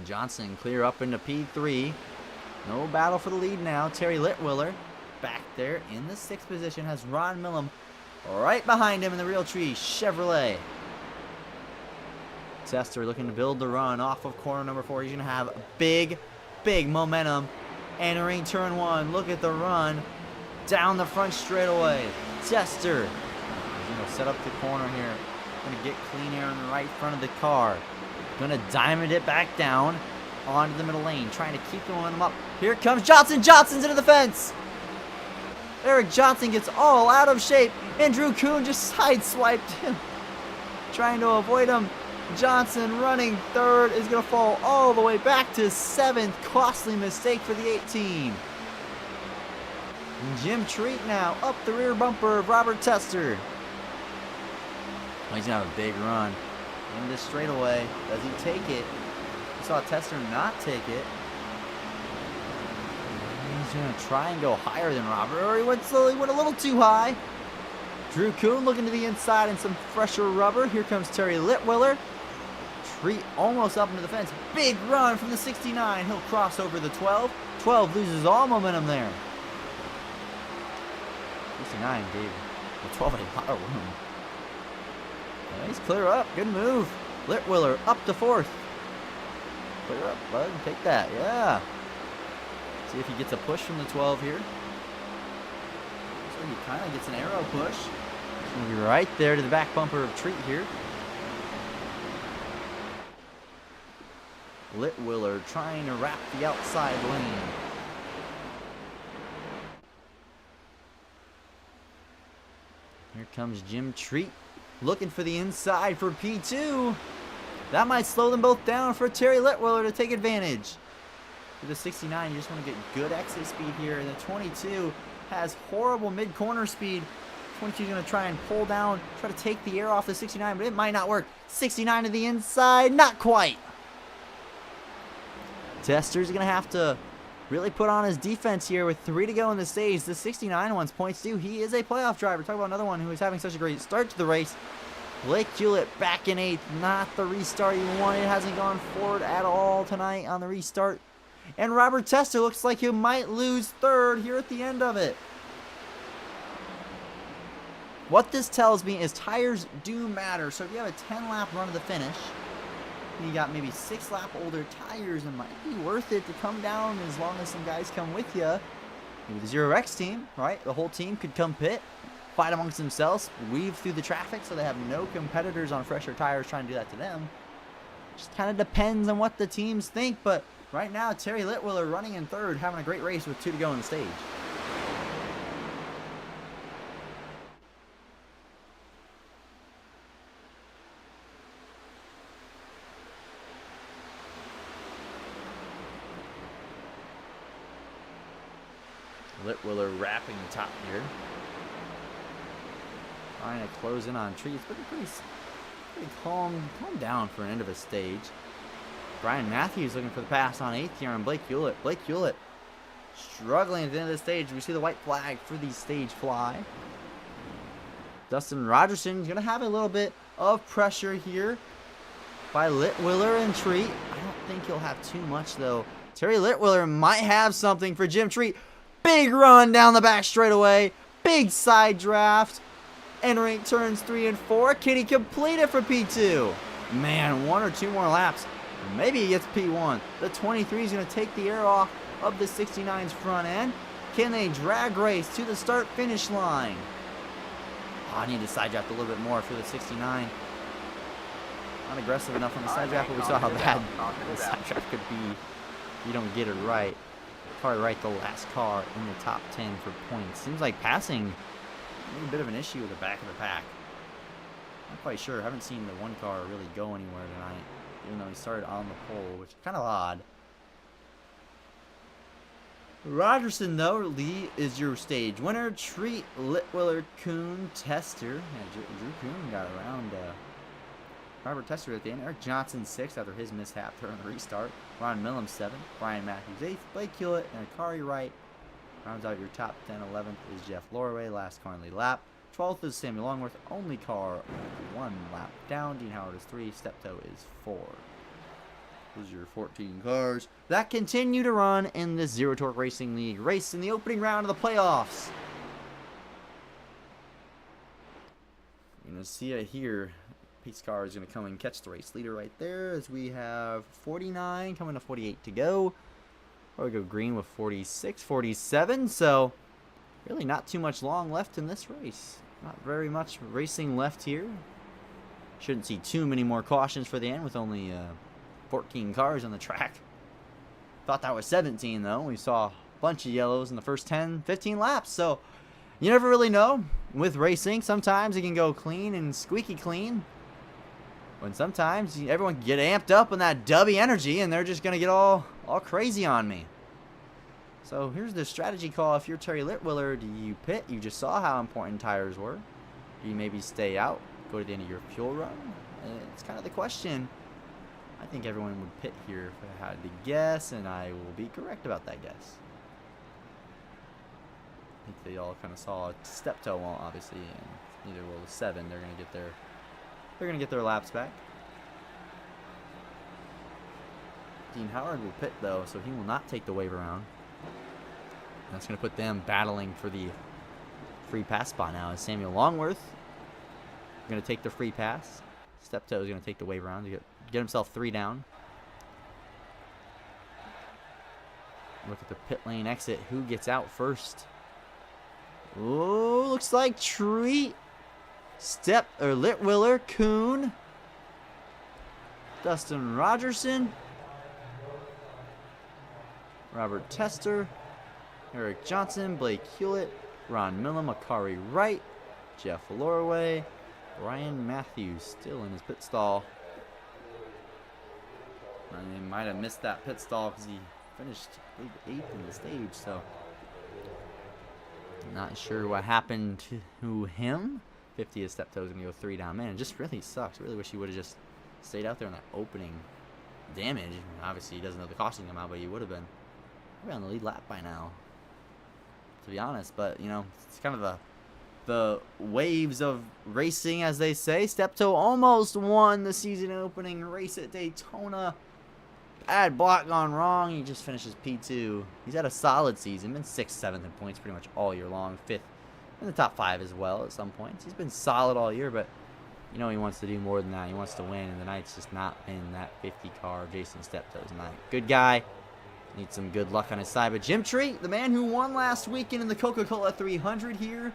Johnson clear up into P3. No battle for the lead now. Terry Litwiller back there in the 6th position has Ron Millam right behind him in the real tree. Chevrolet. Tester looking to build the run off of corner number 4. He's going to have big momentum entering turn 1. Look at the run down the front straightaway. Tester. He's going to set up the corner here. Going to get clean air in the right front of the car. Going to diamond it back down onto the middle lane. Trying to keep the momentum up. Here comes Johnson. Johnson's into the fence. Eric Johnson gets all out of shape. And Drew Kuhn just sideswiped him. Trying to avoid him. Johnson running 3rd is going to fall all the way back to 7th. Costly mistake for the 18. And Jim Treat now up the rear bumper of Robert Tester. Oh, he's going to have a big run. In this straightaway, does he take it? We saw Tester not take it. He's going to try and go higher than Robert, or he went slowly, went a little too high. Drew Kuhn looking to the inside and some fresher rubber. Here comes Terry Litwiller. Treat almost up into the fence. Big run from the 69. He'll cross over the 12. 12 loses all momentum there. 69 gave the 12 a lot of room. Nice clear up. Good move. Litwiller up to 4th. Clear up, bud. Take that. Yeah. See if he gets a push from the 12 here. So he kind of gets an arrow push. He's going to be right there to the back bumper of Treat here. Litwiller trying to wrap the outside lane. Here comes Jim Treat. Looking for the inside for P2. That might slow them both down for Terry Litwiller to take advantage. For the 69, you just want to get good exit speed here. And the 22 has horrible mid-corner speed. 22 is going to try and pull down, try to take the air off the 69, but it might not work. 69 to the inside, not quite. Tester's going to have to really put on his defense here with 3 to go in the stage. The 69 wants points too. He is a playoff driver. Talk about another one who is having such a great start to the race. Blake Hewlett back in 8th. Not the restart you wanted. Hasn't gone forward at all tonight on the restart. And Robert Tester looks like he might lose 3rd here at the end of it. What this tells me is tires do matter. So if you have a 10-lap run to the finish, you got maybe 6-lap older tires, it might be worth it to come down as long as some guys come with you. Maybe the 0x team, right? The whole team could come pit, fight amongst themselves, weave through the traffic so they have no competitors on fresher tires trying to do that to them. Just kind of depends on what the teams think, but right now Terry Litwiller running in 3rd, having a great race with 2 to go on the stage. Litwiller wrapping the top here. Trying to close in on Trees, but pretty calm down for an end of a stage. Brian Matthews looking for the pass on 8th here on Blake Hewlett. Blake Hewlett struggling at the end of the stage. We see the white flag for the stage fly. Dustin Rogerson is going to have a little bit of pressure here by Litwiller and Treat. I don't think he'll have too much though. Terry Litwiller might have something for Jim Treat. Big run down the back straightaway. Big side draft. Entering turns 3 and 4. Can he complete it for P2? Man, 1 or 2 more laps. Maybe he gets P1. The 23 is going to take the air off of the 69's front end. Can they drag race to the start-finish line? Oh, I need to side draft a little bit more for the 69. Not aggressive enough on the side draft, but we saw how bad the side draft could be. You don't get it right. Probably right the last car in the top 10 for points. Seems like passing a bit of an issue with the back of the pack. Not quite sure. Haven't seen the one car really go anywhere tonight, even though he started on the pole, which is kind of odd. Rogerson, though, Lee is your stage winner. Treat, Litwiller, Kuhn, Tester. Yeah, Drew Kuhn got around Robert Tester at the end. Eric Johnson 6th after his mishap during the restart. Ron Millam 7th. Brian Matthews 8th. Blake Hewlett and Akari Wright. Rounds out your top 10. 11th is Jeff Lorway, last car in the lap. 12th is Samuel Longworth, only car 1 lap down. Dean Howard is 3. Steptoe is 4. Those are your 14 cars that continue to run in this Zero Torque Racing League race in the opening round of the playoffs. You're going to see it here. Pace car is going to come and catch the race leader right there as we have 49 coming to 48 to go. Or we go green with 46, 47. So really not too much long left in this race. Not very much racing left here. Shouldn't see too many more cautions for the end with only 14 cars on the track. Thought that was 17 though. We saw a bunch of yellows in the first 10, 15 laps. So you never really know with racing. Sometimes it can go clean and squeaky clean. When sometimes everyone can get amped up on that dubby energy and they're just going to get all crazy on me. So here's the strategy call. If you're Terry Litwiller, do you pit? You just saw how important tires were. Do you maybe stay out, go to the end of your fuel run? It's kind of the question. I think everyone would pit here if I had to guess, and I will be correct about that guess. I think they all kind of saw Steptoe, well, obviously, and neither will the 7. They're gonna get their laps back. Dean Howard will pit though, so he will not take the wave around. That's going to put them battling for the free pass spot now. Is Samuel Longworth going to take the free pass? Steptoe is going to take the wave around to get himself 3 down. Look at the pit lane exit. Who gets out first? Oh, looks like Treat, Litwiller, Kuhn, Dustin Rogerson, Robert Tester, Eric Johnson, Blake Hewlett, Ron Millam, Akari Wright, Jeff Lorway, Brian Matthews still in his pit stall. And he might have missed that pit stall because he finished 8th in the stage, so not sure what happened to him. 50 is Steptoe is going to go 3 down. Man, it just really sucks. Really wish he would have just stayed out there on that opening damage. I mean, obviously, he doesn't know the caution come out, but he would have been probably on the lead lap by now, to be honest. But, you know, it's kind of the waves of racing, as they say. Steptoe almost won the season opening race at Daytona. Bad block gone wrong. He just finishes P2. He's had a solid season. Been 6th, 7th in points pretty much all year long. 5th in the top 5 as well at some points. He's been solid all year, but you know he wants to do more than that. He wants to win, and tonight's just not been that 50 car Jason Steptoe's night. Good guy. Needs some good luck on his side. But Jim Treat, the man who won last weekend in the Coca-Cola 300 here,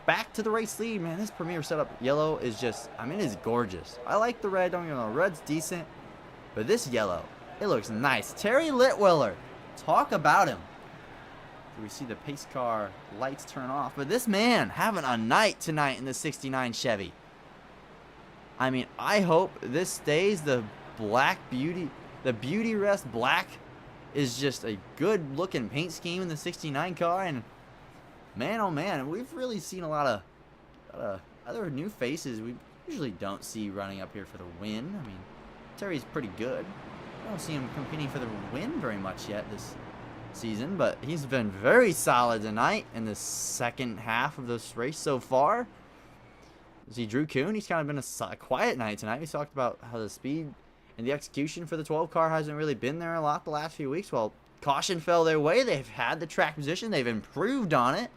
back to the race lead. Man, this Premier setup yellow is just, I mean, it's gorgeous. I like the red. Don't get me wrong. Red's decent. But this yellow, it looks nice. Terry Litwiller, talk about him. So we see the pace car lights turn off. But this man having a night tonight in the 69 Chevy. I mean, I hope this stays the black beauty. The Beauty Rest black is just a good looking paint scheme in the 69 car. And man, oh man, we've really seen a lot of other new faces we usually don't see running up here for the win. I mean, Terry's pretty good. I don't see him competing for the win very much yet this season, but he's been very solid tonight in the second half of this race so far. See, Drew Kuhn, he's kind of been a quiet night tonight. We talked about how the speed and the execution for the 12 car hasn't really been there a lot the last few weeks. Well, caution fell their way. They've had the track position. They've improved on it.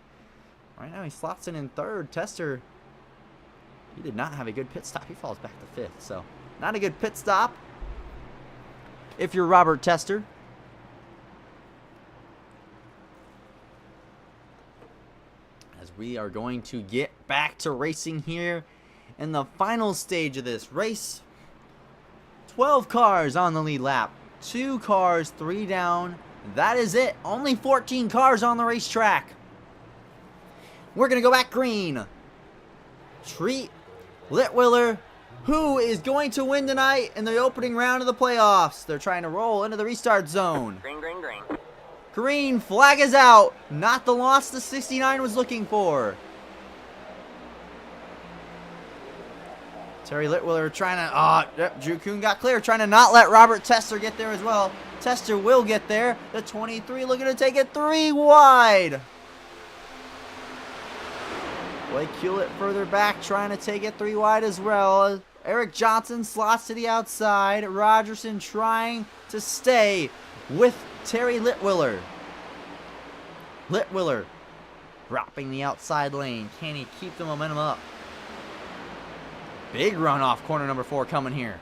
Right now he slots in 3rd. Tester, he did not have a good pit stop. He falls back to 5th, so not a good pit stop if you're Robert Tester. as we are going to get back to racing here in the final stage of this race. 12 cars on the lead lap. 2 cars, 3 down. That is it. Only 14 cars on the racetrack. We're going to go back green. Treat Litwiller, who is going to win tonight in the opening round of the playoffs. They're trying to roll into the restart zone. Green, green, green. Green, flag is out. Not the loss the 69 was looking for. Terry Litwiller trying to, Drew Kuhn got clear, trying to not let Robert Tester get there as well. Tester will get there. The 23 looking to take it 3 wide. Blake Hewlett further back, trying to take it 3 wide as well. Eric Johnson slots to the outside. Rogerson trying to stay with Terry Litwiller. Litwiller dropping the outside lane. Can he keep the momentum up? Big run off corner number 4 coming here.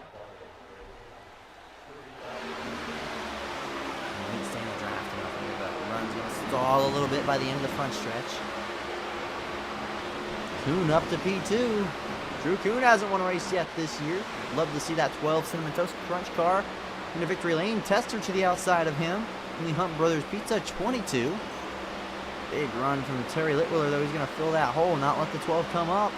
Run's going to stall a little bit by the end of the front stretch. Kuhn up to P2. Drew Kuhn hasn't won a race yet this year. Love to see that 12 Cinnamon Toast Crunch car into victory lane. Tester to the outside of him in the Hunt Brothers Pizza 22. Big run from Terry Litwiller, though. He's going to fill that hole, not let the 12 come up.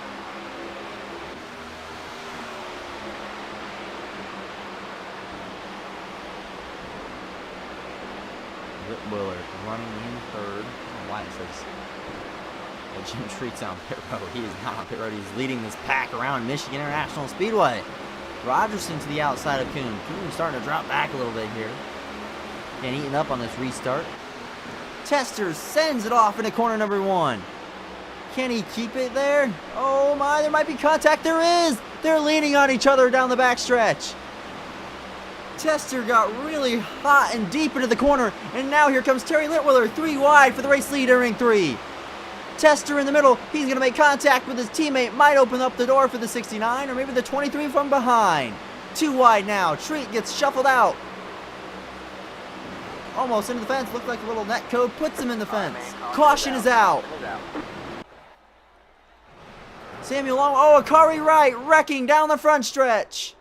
Litwiller running in third. I don't know why it says Jim Treat's on pit road. He is not on pit road. He's leading this pack around Michigan International Speedway. Rogerson to the outside of Kuhn. Kuhn starting to drop back a little bit here. Getting eaten up on this restart. Tester sends it off into corner number 1. Can he keep it there? Oh my, there might be contact. There is! They're leaning on each other down the backstretch. Tester got really hot and deep into the corner, and now here comes Terry Litwiller, 3 wide for the race lead entering 3. Tester in the middle, he's going to make contact with his teammate, might open up the door for the 69, or maybe the 23 from behind. 2 wide now, Treat gets shuffled out. Almost into the fence, looked like a little net code, puts him in the fence. Caution is out. Samuel Long, oh, Akari Wright wrecking down the front stretch.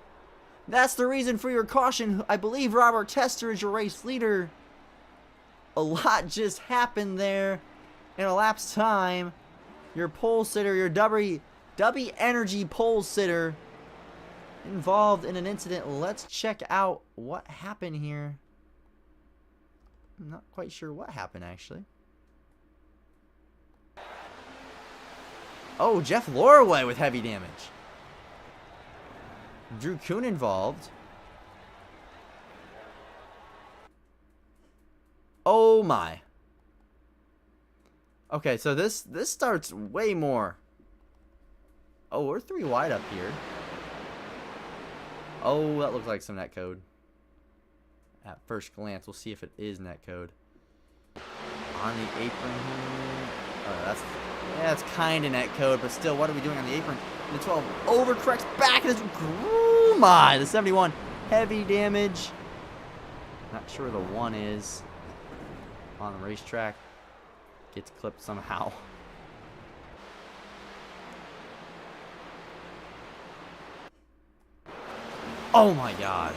That's the reason for your caution. I believe Robert Tester is your race leader. A lot just happened there in a lapse time. Your pole sitter, your W Energy pole sitter, involved in an incident. Let's check out what happened here. I'm not quite sure what happened, actually. Oh, Jeff Lorway with heavy damage. Drew Kuhn involved. Oh my. Okay, so this starts way more. Oh, we're 3 wide up here. Oh, that looks like some netcode. At first glance, we'll see if it is netcode. On the apron here. Oh, that's kind of netcode, but still, what are we doing on the apron? The 12 overcorrects back. And oh my, the 71 heavy damage. Not sure where the 1 is on the racetrack. Gets clipped somehow. Oh my gosh.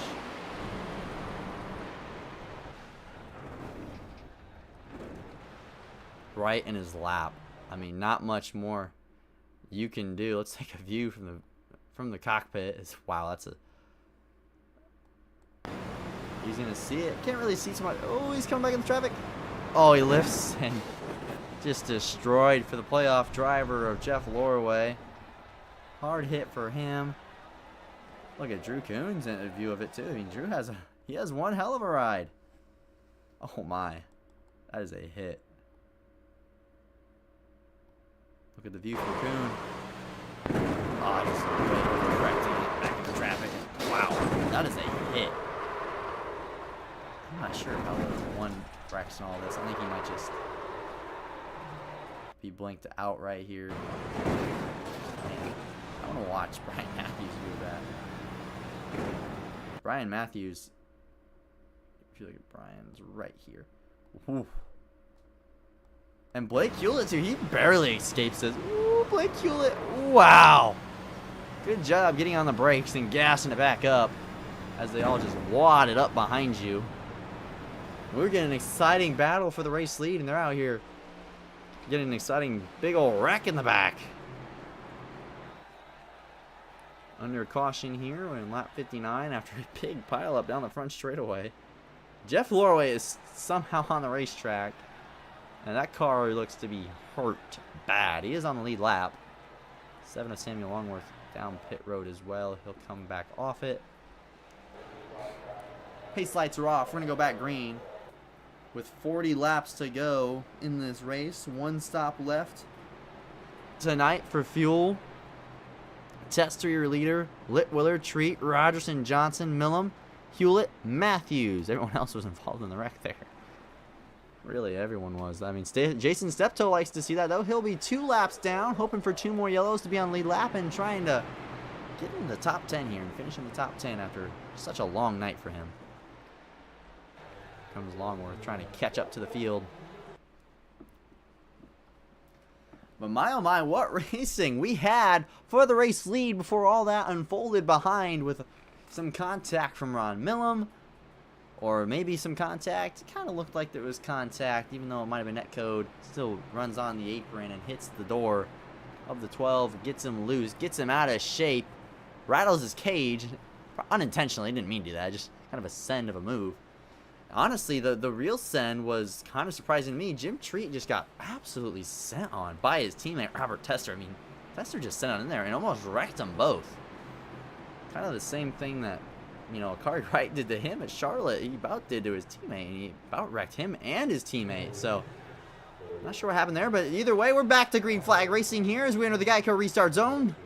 Right in his lap. I mean, not much more you can do. Let's take a view from the cockpit. Wow, that's a. He's gonna see it. Can't really see so much. Oh, he's coming back in the traffic. Oh, he lifts and just destroyed for the playoff driver of Jeff Lorway. Hard hit for him. Look at Drew Kuhn's view of it too. I mean, Drew has one hell of a ride. Oh my, that is a hit. Look at the view from Kuhn. Oh, just correcting it back into traffic. Wow, that is a hit. I'm not sure how the 1 fracks in all this. I think he might just be blinked out right here. Man, I want to watch Brian Matthews do that. Brian Matthews, if you look at Brian's right here. Whew. And Blake Hewlett, too, he barely escapes this. Ooh, Blake Hewlett, wow. Good job getting on the brakes and gassing it back up as they all just wadded up behind you. We're getting an exciting battle for the race lead, and they're out here getting an exciting big old wreck in the back. Under caution here, we're in lap 59 after a big pileup down the front straightaway. Jeff Lorway is somehow on the racetrack, and that car looks to be hurt bad. He is on the lead lap. 7 of Samuel Longworth down pit road as well. He'll come back off it. Pace lights are off. We're going to go back green with 40 laps to go in this race. 1 stop left tonight for fuel. Tester your leader. Litwiller, Treat, Rogerson, Johnson, Millam, Hewlett, Matthews. Everyone else was involved in the wreck there. Really, everyone was. I mean, Jason Steptoe likes to see that, though. He'll be 2 laps down, hoping for 2 more yellows to be on lead lap and trying to get in the top 10 here and finish in the top 10 after such a long night for him. Comes Longworth trying to catch up to the field. But my oh my, what racing we had for the race lead before all that unfolded behind with some contact from Ron Millam. Or maybe some contact. It kind of looked like there was contact, even though it might have been netcode. Still runs on the apron and hits the door of the 12. Gets him loose. Gets him out of shape. Rattles his cage. Unintentionally. Didn't mean to do that. Just kind of a send of a move. Honestly, the real send was kind of surprising to me. Jim Treat just got absolutely sent on by his teammate, Robert Tester. I mean, Tester just sent on in there and almost wrecked them both. Kind of the same thing that, you know, Card Wright did to him at Charlotte. He about did to his teammate, and he about wrecked him and his teammate. So, not sure what happened there, but either way, we're back to green flag racing here as we enter the Geico restart zone.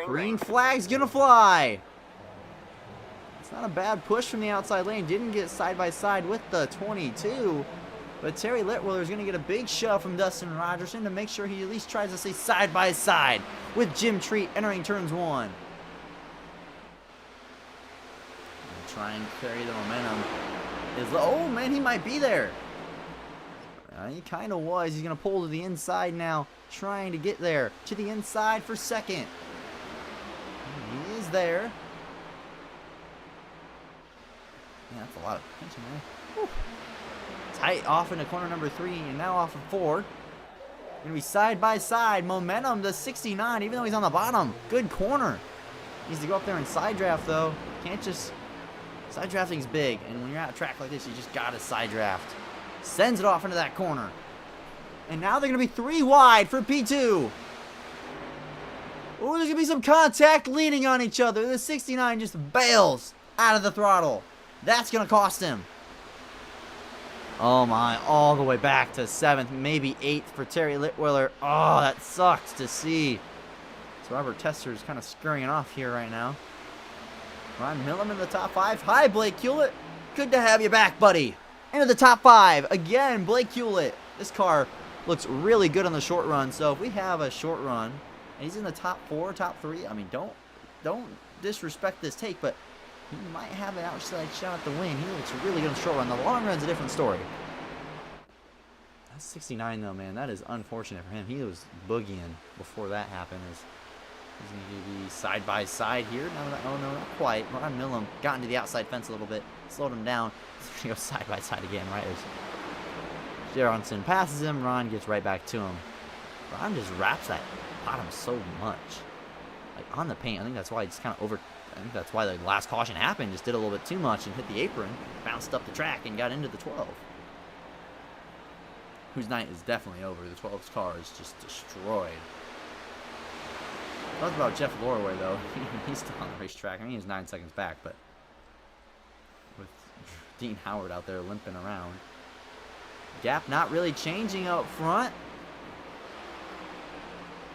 Green flag's gonna fly. It's not a bad push from the outside lane. Didn't get side by side with the 22. But Terry Litwiller is going to get a big shove from Dustin Rogerson to make sure he at least tries to stay side by side with Jim Treat entering turns 1. Try and carry the momentum. Oh man, he might be there. He kind of was. He's going to pull to the inside now, trying to get there to the inside for second. He is there. Yeah, that's a lot of tension there. Whew. Tight off into corner number 3 and now off of 4. Going to be side by side. Momentum to 69 even though he's on the bottom. Good corner. Needs to go up there and side draft though. Can't just... Side drafting's big, and when you're at a track like this, you just gotta side draft. Sends it off into that corner. And now they're gonna be 3 wide for P2. Oh, there's gonna be some contact leaning on each other. The 69 just bails out of the throttle. That's gonna cost him. Oh my, all the way back to 7th, maybe 8th for Terry Litwiller. Oh, that sucks to see. So Robert Tester is kind of scurrying off here right now. Ron Millam in the top 5. Hi, Blake Hewlett. Good to have you back, buddy. Into the top 5. Again, Blake Hewlett. This car looks really good on the short run. So if we have a short run, and he's in the top 4, top 3, I mean, don't disrespect this take, but he might have an outside shot at the win. He looks really good on the short run. The long run's a different story. That's 69, though, man. That is unfortunate for him. He was boogieing before that happened. He's going to be side by side here. No, not quite. Ron Millam got into the outside fence a little bit, slowed him down. He's going to go side by side again, right? Jaronson passes him. Ron gets right back to him. Ron just wraps that bottom so much. Like on the paint. I think that's why he just kind of I think that's why the last caution happened. Just did a little bit too much and hit the apron, bounced up the track, and got into the 12. Whose night is definitely over. The 12's car is just destroyed. Talk about Jeff Lorway, though. He's still on the racetrack. I mean, he's 9 seconds back, but with Dean Howard out there limping around. Gap not really changing out front.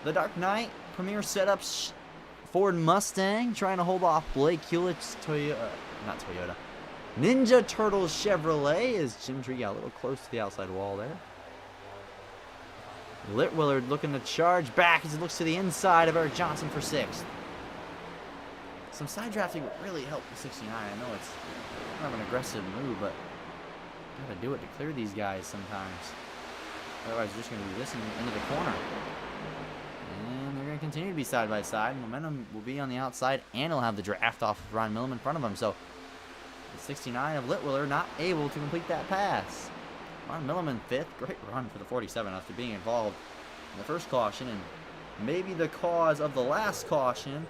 The Dark Knight Premier Setups Ford Mustang trying to hold off Blake Hewlett's Ninja Turtles Chevrolet as Jim Tree got a little close to the outside wall there. Litwiller looking to charge back as he looks to the inside of Eric Johnson for 6th. Some side drafting would really help the 69. I know it's kind of an aggressive move, but Gotta do it to clear these guys sometimes. Otherwise, they're just gonna be listening into the corner. And they're gonna continue to be side by side. Momentum will be on the outside, and he'll have the draft off of Ron Millam in front of him. So the 69 of Litwiller not able to complete that pass. Ron Millam in 5th. Great run for the 47 after being involved in the first caution, and maybe the cause of the last caution.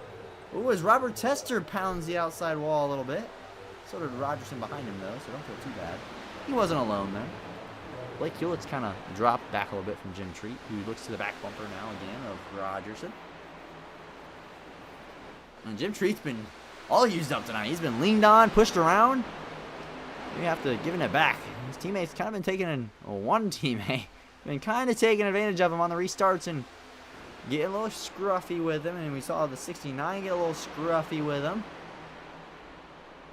Ooh, as Robert Tester pounds the outside wall a little bit. So did Rogerson behind him, though, so don't feel too bad. He wasn't alone there. Blake Hewlett's kind of dropped back a little bit from Jim Treat, who looks to the back bumper now again of Rogerson. And Jim Treat's been all used up tonight. He's been leaned on, pushed around. We have to give it back. His teammates kind of been taking, one teammate, been kind of taking advantage of him on the restarts and getting a little scruffy with him. And we saw the 69 get a little scruffy with him.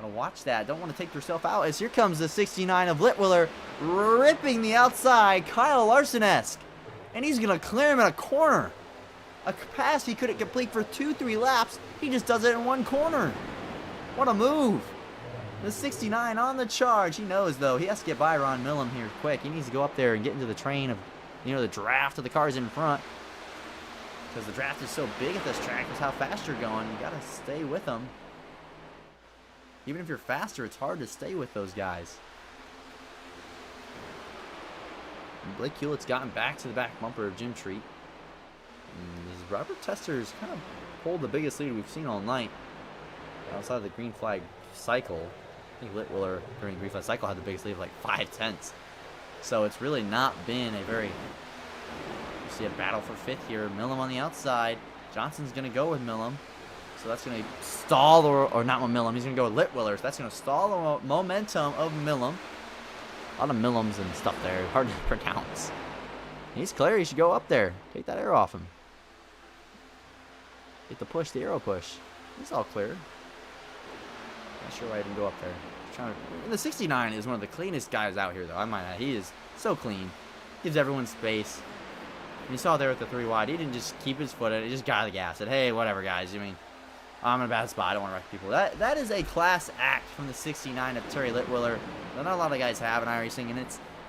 Gotta watch that. Don't want to take yourself out. As here comes the 69 of Litwiller, ripping the outside, Kyle Larson-esque. And he's going to clear him in a corner. A pass he couldn't complete for 2-3 laps. He just does it in one corner. What a move. The 69 on the charge. He knows, though, he has to get by Ron Millam here quick. He needs to go up there and get into the train of, the draft of the cars in front. Because the draft is so big at this track. That's how fast you're going. You got to stay with them. Even if you're faster, it's hard to stay with those guys. And Blake Hewlett's gotten back to the back bumper of Jim Treat. And Robert Tester's kind of pulled the biggest lead we've seen all night. Outside of the green flag cycle, I think Litwiller during the green flag cycle had the biggest lead of like 5/10. So it's really not been a very... You see a battle for 5th here. Millam on the outside. Johnson's going to go with Millam. So that's going to stall, or not with Millam. He's going to go with Litwiller. So that's going to stall the momentum of Millam. A lot of Millams and stuff there. Hard to pronounce. He's clear. He should go up there. Take that air off him. Get the push, the arrow push. He's all clear. Not sure why I didn't go up there. The 69 is one of the cleanest guys out here, though. I might add. He is so clean. Gives everyone space. And you saw there at the 3 wide, he didn't just keep his foot in it. He just got the gas. Said, hey, whatever, guys. I'm in a bad spot. I don't want to wreck people. That is a class act from the 69 of Terry Litwiller that not a lot of guys have in iRacing, and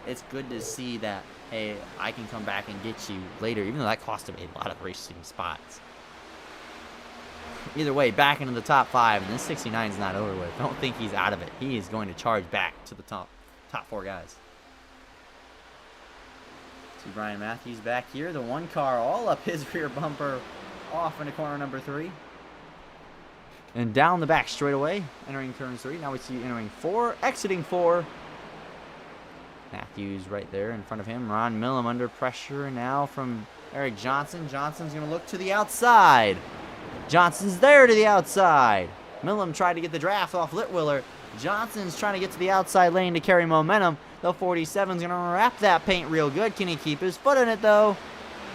it's good to see that, hey, I can come back and get you later, even though that cost him a lot of racing spots. Either way, back into the top 5, and this 69 is not over with. Don't think he's out of it. He is going to charge back to the top 4 guys. See Brian Matthews back here. The one car all up his rear bumper, off into corner number 3. And down the back straightaway, entering turn 3. Now we see entering 4, exiting 4. Matthews right there in front of him. Ron Millam under pressure now from Eric Johnson. Johnson's going to look to the outside. Johnson's there to the outside. Millam tried to get the draft off Litwiller. Johnson's trying to get to the outside lane to carry momentum. The 47's going to wrap that paint real good. Can he keep his foot in it, though?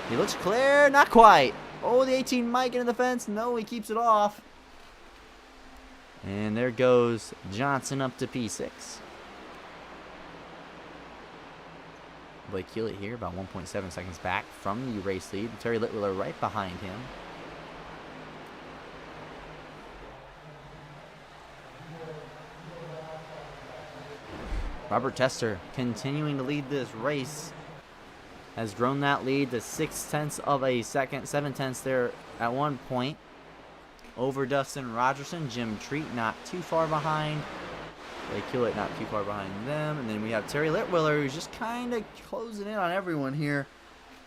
He looks clear. Not quite. Oh, the 18 might get in the fence. No, he keeps it off. And there goes Johnson up to P6. Blake Hewlett here, about 1.7 seconds back from the race lead. Terry Litwiller right behind him. Robert Tester continuing to lead this race. Has grown that lead to 0.6 of a second, 0.7 there at one point. Over Dustin Rogerson, Jim Treat not too far behind. Blake Hewlett not too far behind them. And then we have Terry Litwiller, who's just kind of closing in on everyone here.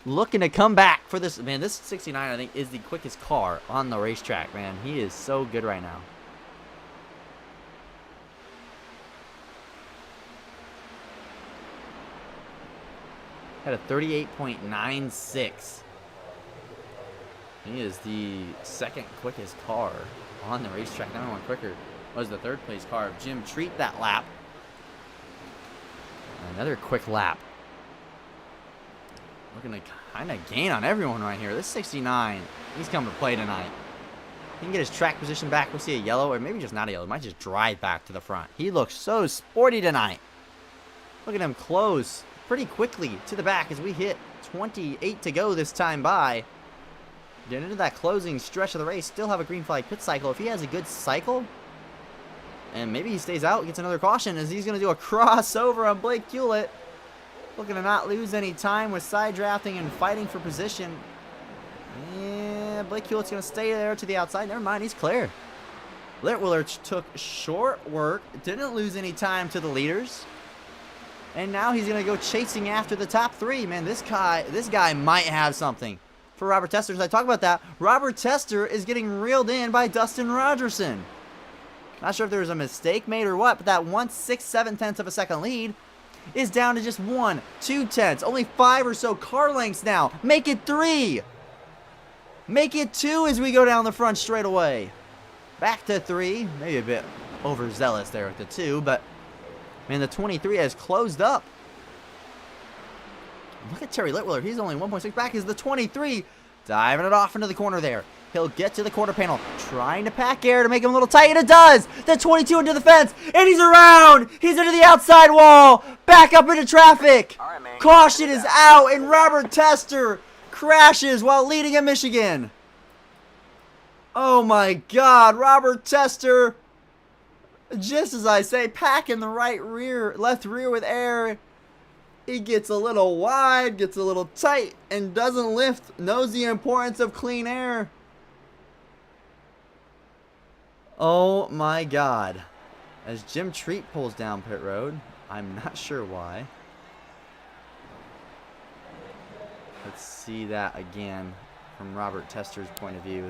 Looking to come back for this. Man, this 69, I think, is the quickest car on the racetrack, man. He is so good right now. Had a 38.96. He is the second quickest car on the racetrack. Number one quicker was the third place car of Jim Treat that lap. Another quick lap. Looking to kind of gain on everyone right here. This 69, he's coming to play tonight. He can get his track position back. We'll see a yellow, or maybe just not a yellow. Might just drive back to the front. He looks so sporty tonight. Look at him close pretty quickly to the back as we hit 28 to go this time by. Getting into that closing stretch of the race. Still have a green flag pit cycle. If he has a good cycle, And maybe he stays out, gets another caution, as he's going to do a crossover on Blake Hewlett. Looking to not lose any time with side drafting and fighting for position. Yeah, Blake Hewlett's going to stay there to the outside. Never mind, he's clear. Litwiller took short work, didn't lose any time to the leaders. And now he's going to go chasing after the top 3. Man, this guy might have something. For Robert Tester, as I talk about that, Robert Tester is getting reeled in by Dustin Rogerson. Not sure if there was a mistake made or what, but that 1/6/7 of a second lead is down to just 1/2. Only 5 or so car lengths now. Make it 3. Make it 2 as we go down the front straightaway. Back to 3. Maybe a bit overzealous there with the 2, but man, the 23 has closed up. Look at Terry Litwiller. He's only 1.6 back as the 23 diving it off into the corner there. He'll get to the quarter panel, trying to pack air to make him a little tight, and it does! The 22 into the fence, and he's around! He's into the outside wall! Back up into traffic! Right, caution is out, and Robert Tester crashes while leading at Michigan. Oh my God, Robert Tester, just as I say, packing the left rear with air. He gets a little wide, gets a little tight, and doesn't lift, knows the importance of clean air. Oh my God. As Jim Treat pulls down pit road, I'm not sure why. Let's see that again from Robert Tester's point of view.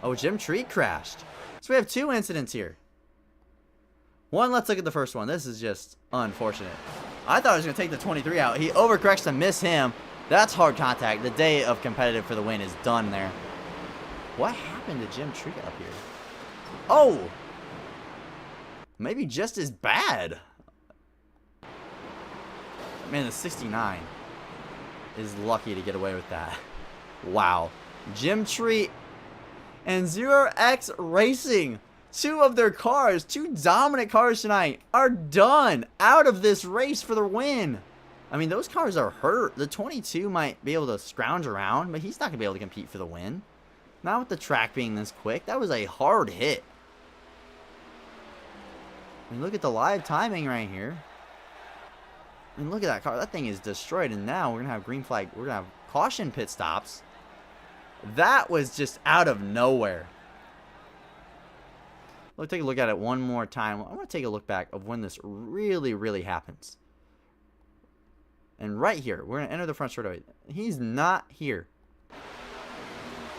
Oh, Jim Treat crashed. So we have 2 incidents here. One, let's look at the first one. This is just unfortunate. I thought I was going to take the 23 out. He overcorrects to miss him. That's hard contact. The day of competitive for the win is done there. What happened to Jim Treat up here? Oh! Maybe just as bad. Man, the 69 is lucky to get away with that. Wow. Jim Treat and 0X Racing, 2 of their cars, 2 dominant cars tonight, are done out of this race for the win. I mean, those cars are hurt. The 22 might be able to scrounge around, but he's not going to be able to compete for the win. Not with the track being this quick. That was a hard hit. I mean, look at the live timing right here. I mean, look at that car. That thing is destroyed, and now we're going to have green flag. We're going to have caution pit stops. That was just out of nowhere. Let's take a look at it one more time. I want to take a look back of when this really, really happens. And right here, we're going to enter the front straightaway. He's not here.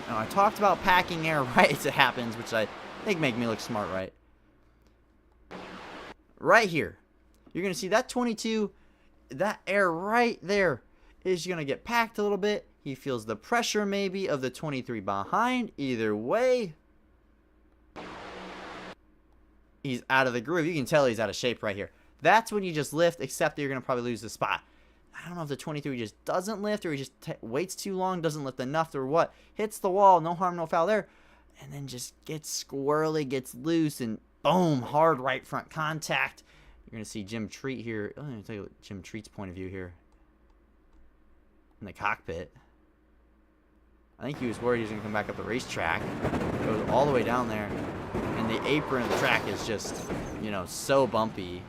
Now, I talked about packing air right as it happens, which I think make me look smart, right? Right here. You're going to see that 22, that air right there is going to get packed a little bit. He feels the pressure maybe of the 23 behind. Either way, he's out of the groove. You can tell he's out of shape right here. That's when you just lift, except that you're going to probably lose the spot. I don't know if the 23 just doesn't lift or he just waits too long, doesn't lift enough or what. Hits the wall, no harm, no foul there. And then just gets squirrely, gets loose, and boom, hard right front contact. You're going to see Jim Treat here. I'm going to take a look at Jim Treat's point of view here in the cockpit. I think he was worried he was going to come back up the racetrack. Goes all the way down there. And the apron of the track is just, you know, so bumpy.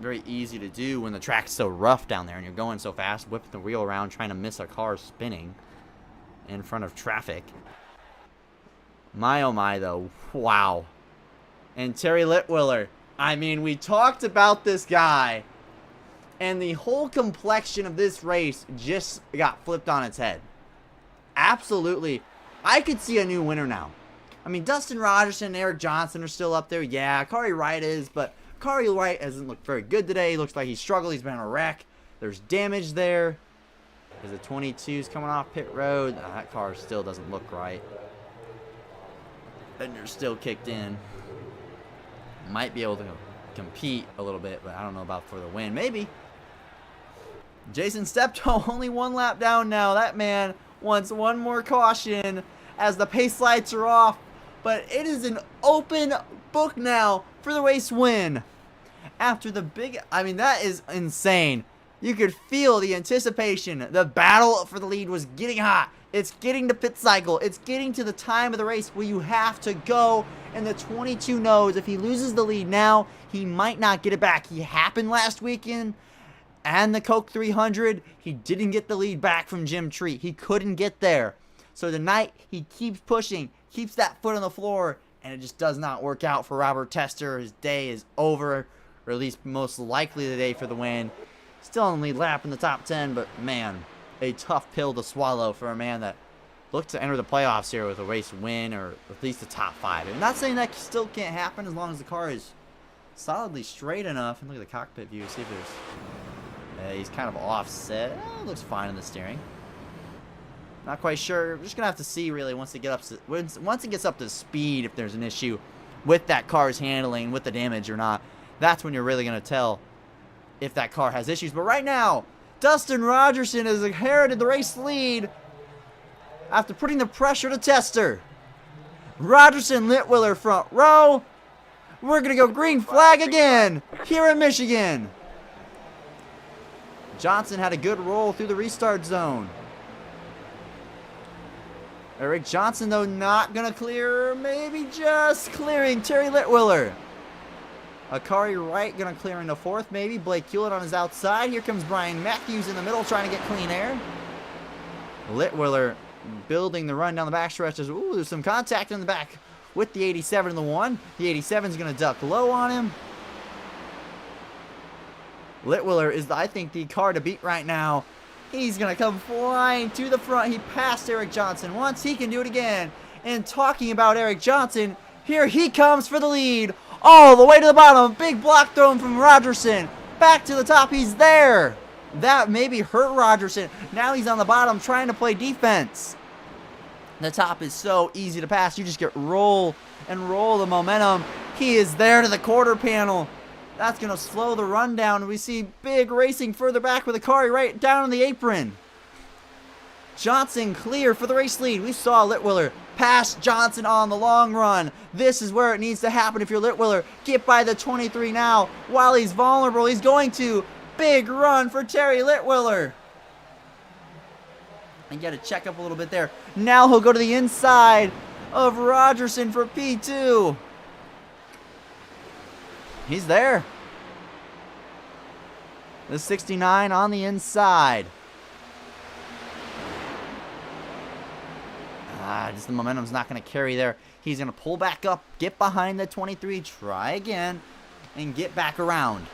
Very easy to do when the track's so rough down there and you're going so fast, whipping the wheel around, trying to miss a car spinning in front of traffic. My oh my, though. Wow. And Terry Litwiller. I mean, we talked about this guy, and the whole complexion of this race just got flipped on its head. Absolutely. I could see a new winner now. I mean, Dustin Rogerson and Eric Johnson are still up there. Yeah, Kari Wright is, but Kari Wright hasn't looked very good today. He looks like he struggled. He's been in a wreck. There's damage there. As the 22's coming off pit road. That car still doesn't look right. Fender's still kicked in. Might be able to compete a little bit, but I don't know about for the win. Maybe. Jason Steptoe only 1 lap down now. That man wants one more caution as the pace lights are off. But it is an open book now for the race win. After the big, I mean, that is insane. You could feel the anticipation. The battle for the lead was getting hot. It's getting to pit cycle. It's getting to the time of the race where you have to go. And the 22 knows if he loses the lead now, he might not get it back. He happened last weekend and the Coke 300. He didn't get the lead back from Jim Treat. He couldn't get there. So tonight, he keeps pushing, keeps that foot on the floor, and it just does not work out for Robert Tester. His day is over, or at least most likely the day for the win. Still on the lead lap in the top 10, but man, a tough pill to swallow for a man that looked to enter the playoffs here with a race win or at least the top 5. I'm not saying that still can't happen as long as the car is solidly straight enough. And look at the cockpit view, see if there's... he's kind of offset. Looks fine in the steering. Not quite sure. We're just gonna have to see really once it gets up to speed if there's an issue with that car's handling, with the damage or not. That's when you're really gonna tell if that car has issues. But right now, Dustin Rogerson has inherited the race lead after putting the pressure to Tester. Rogerson, Litwiller front row. We're gonna go green flag again here in Michigan. Johnson had a good roll through the restart zone. Eric Johnson, though, not going to clear, maybe just clearing Terry Litwiller. Akari Wright going to clear into 4th, maybe. Blake Hewlett on his outside. Here comes Brian Matthews in the middle trying to get clean air. Litwiller building the run down the backstretch. Ooh, there's some contact in the back with the 87 and the 1. The 87 is going to duck low on him. Litwiller is, I think, the car to beat right now. He's going to come flying to the front. He passed Eric Johnson once. He can do it again. And talking about Eric Johnson, here he comes for the lead. All the way to the bottom. Big block thrown from Rogerson. Back to the top. He's there. That maybe hurt Rogerson. Now he's on the bottom trying to play defense. The top is so easy to pass. You just get roll and roll the momentum. He is there to the quarter panel. That's going to slow the run down. We see Big racing further back with Akari right down on the apron. Johnson clear for the race lead. We saw Litwiller pass Johnson on the long run. This is where it needs to happen if you're Litwiller. Get by the 23 now. While he's vulnerable, he's going to. Big run for Terry Litwiller. And got to check up a little bit there. Now he'll go to the inside of Rogerson for P2. He's there. The 69 on the inside. Just the momentum's not going to carry there. He's going to pull back up, get behind the 23, try again, and get back around.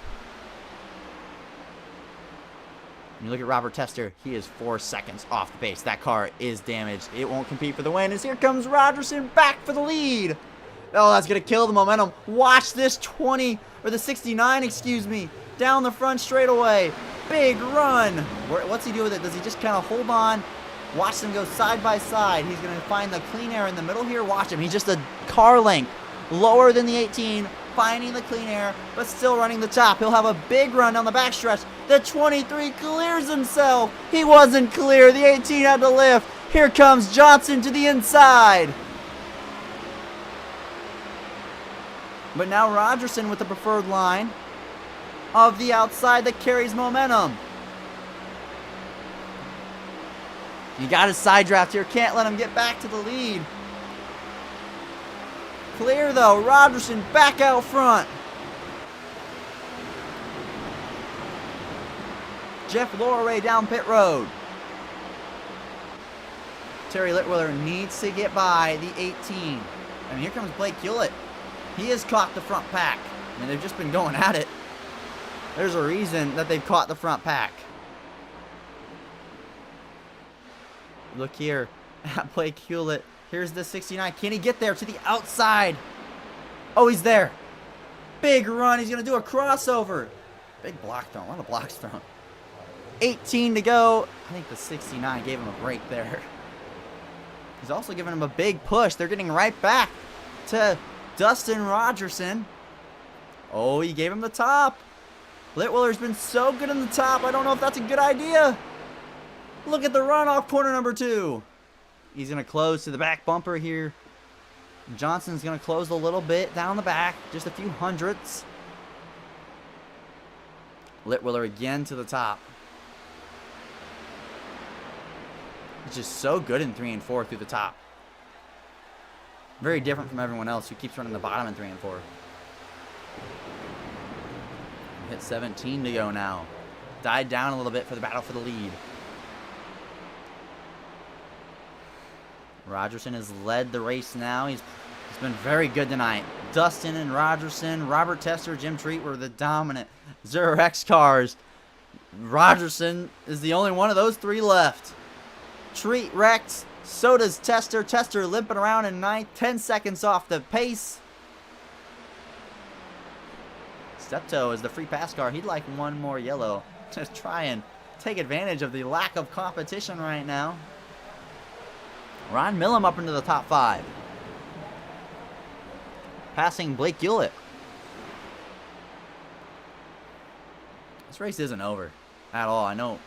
You look at Robert Tester, he is 4 seconds off the pace. That car is damaged. It won't compete for the win. As here comes Rogerson back for the lead. Oh, that's going to kill the momentum. Watch this 20, or the 69, excuse me, down the front straightaway. Big run. What's he do with it? Does he just kind of hold on? Watch them go side by side. He's going to find the clean air in the middle here. Watch him. He's just a car length lower than the 18, finding the clean air, but still running the top. He'll have a big run down the backstretch. The 23 clears himself. He wasn't clear. The 18 had to lift. Here comes Johnson to the inside. But now Rogerson with the preferred line of the outside that carries momentum. You got his side draft here. Can't let him get back to the lead. Clear though. Rogerson back out front. Jeff Loray down pit road. Terry Litwiller needs to get by the 18. I mean, here comes Blake Hewlett. He has caught the front pack. I mean, they've just been going at it. There's a reason that they've caught the front pack. Look here at Blake Hewlett. Here's the 69. Can he get there to the outside? Oh, he's there. Big run. He's going to do a crossover. Big block thrown. A lot of blocks thrown. 18 to go. I think the 69 gave him a break there. He's also giving him a big push. They're getting right back to Dustin Rogerson. Oh, he gave him the top. Litwiller's been so good in the top. I don't know if that's a good idea. Look at the run off corner number 2. He's going to close to the back bumper here. Johnson's going to close a little bit down the back. Just a few hundredths. Litwiller again to the top. just so good in 3 and 4 through the top. Very different from everyone else who keeps running the bottom in 3 and 4. Hit 17 to go now. Died down a little bit for the battle for the lead. Rogerson has led the race now. He's been very good tonight. Dustin and Rogerson, Robert Tester, Jim Treat were the dominant 0x cars. Rogerson is the only one of those 3 left. Treat wrecked. So does Tester. Tester limping around in 9th, 10 seconds off the pace. Steptoe is the free pass car. He'd like one more yellow to try and take advantage of the lack of competition right now. Ron Millam up into the top 5. Passing Blake Hewlett. This race isn't over at all. I know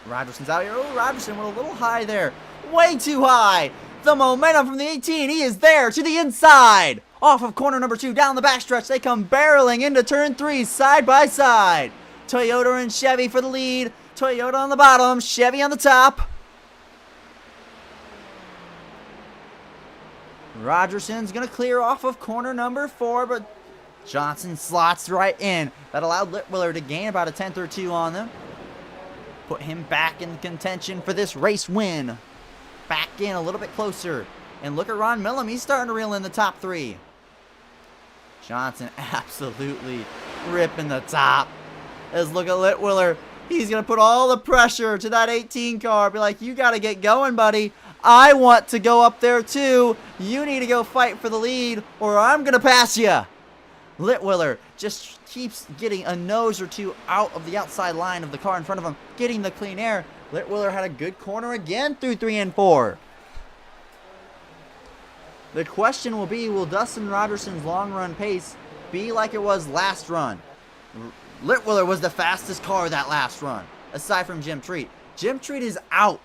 Rogerson's out here. Oh, Rogerson went a little high there. Way too high. The momentum from the 18. He is there to the inside. Off of corner number 2, down the backstretch. They come barreling into turn 3, side by side. Toyota and Chevy for the lead. Toyota on the bottom, Chevy on the top. Rogerson's going to clear off of corner number 4, but Johnson slots right in. That allowed Litwiller to gain about a 10th or 2 on them. Put him back in contention for this race win. Back in a little bit closer. And look at Ron Millam. He's starting to reel in the top 3. Johnson absolutely ripping the top. Let's look at Litwiller. He's going to put all the pressure to that 18 car. Be like, you got to get going, buddy. I want to go up there too. You need to go fight for the lead or I'm going to pass you. Litwiller just keeps getting a nose or 2 out of the outside line of the car in front of him, getting the clean air. Litwiller had a good corner again through 3 and 4. The question will be, will Dustin Rogerson's long run pace be like it was last run? Litwiller was the fastest car that last run, aside from Jim Treat. Jim Treat is out.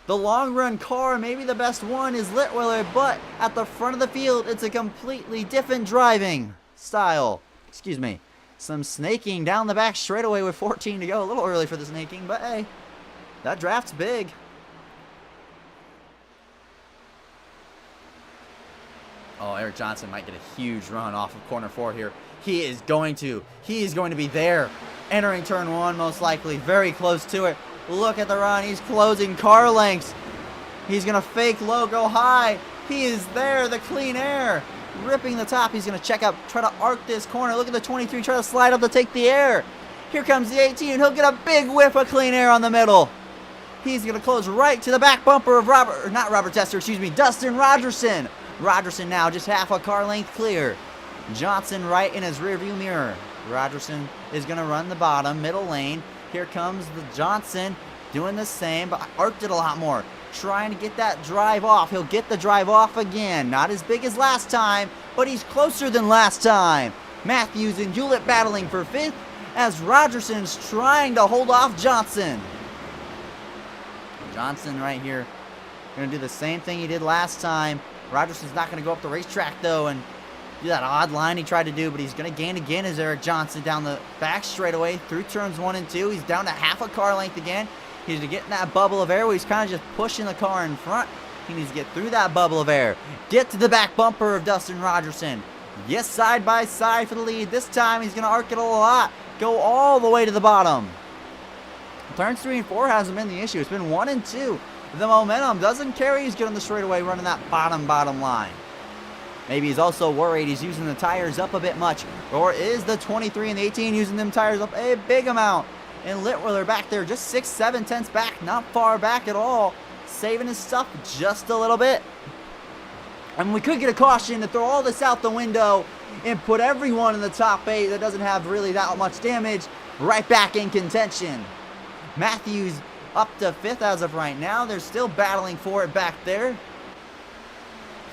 The long run car, maybe the best one, is Litwiller, but at the front of the field, it's a completely different driving style. Excuse me. Some snaking down the back straightaway with 14 to go. A little early for the snaking, but hey, that draft's big. Oh, Eric Johnson might get a huge run off of corner 4 here. He is going to be there. Entering turn 1 most likely. Very close to it. Look at the run. He's closing car lengths. He's going to fake low, go high. He is there. The clean air. Ripping the top. He's going to check up. Try to arc this corner. Look at the 23. Try to slide up to take the air. Here comes the 18. He'll get a big whiff of clean air on the middle. He's going to close right to the back bumper of Dustin Rogerson. Rogerson now just half a car length clear. Johnson right in his rearview mirror. Rogerson is going to run the bottom, middle lane. Here comes the Johnson doing the same, but arced it a lot more. Trying to get that drive off. He'll get the drive off again. Not as big as last time, but he's closer than last time. Matthews and Hewlett battling for 5th as Rogerson's trying to hold off Johnson. Johnson right here going to do the same thing he did last time. Rogerson's not going to go up the racetrack, though, and do that odd line he tried to do, but he's going to gain again as Eric Johnson down the back straightaway through turns 1 and 2. He's down to half a car length again. He's to get in that bubble of air where he's kind of just pushing the car in front. He needs to get through that bubble of air. Get to the back bumper of Dustin Rogerson. Yes, side by side for the lead. This time he's going to arc it a lot. Go all the way to the bottom. Turns 3 and 4 hasn't been the issue. It's been 1 and 2. The momentum doesn't carry. He's good on the straightaway running that bottom line. Maybe he's also worried he's using the tires up a bit much. Or is the 23 and the 18 using them tires up a big amount? And Litwiller back there just 6, 7 tenths back. Not far back at all. Saving his stuff just a little bit. And we could get a caution to throw all this out the window and put everyone in the top 8 that doesn't have really that much damage right back in contention. Matthews up to 5th as of right now. They're still battling for it back there.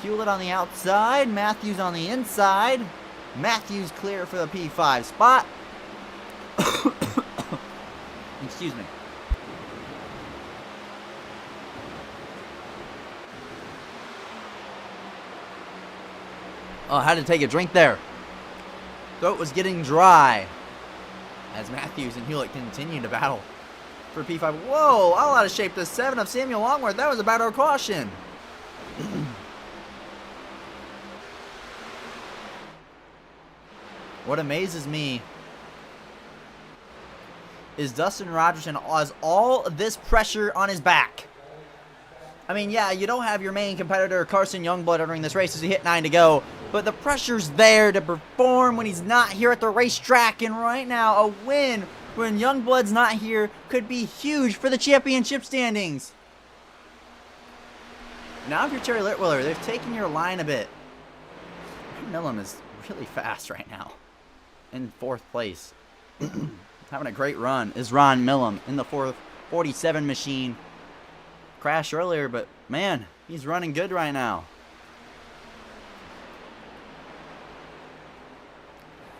Hewlett on the outside. Matthews on the inside. Matthews clear for the P5 spot. Excuse me. Oh, I had to take a drink there. Throat was getting dry as Matthews and Hewlett continue to battle for P5. Whoa, all out of shape. The 7 of Samuel Longworth. That was a battle caution. What amazes me is Dustin Rogerson has all this pressure on his back. I mean, yeah, you don't have your main competitor, Carson Youngblood, entering this race as he hit 9 to go. But the pressure's there to perform when he's not here at the racetrack. And right now, a win when Youngblood's not here could be huge for the championship standings. Now if you're Terry Litwiller, they've taken your line a bit. Millam is really fast right now. In 4th place. Having a great run is Ron Millam in the 447 machine. Crashed earlier, but man, he's running good right now.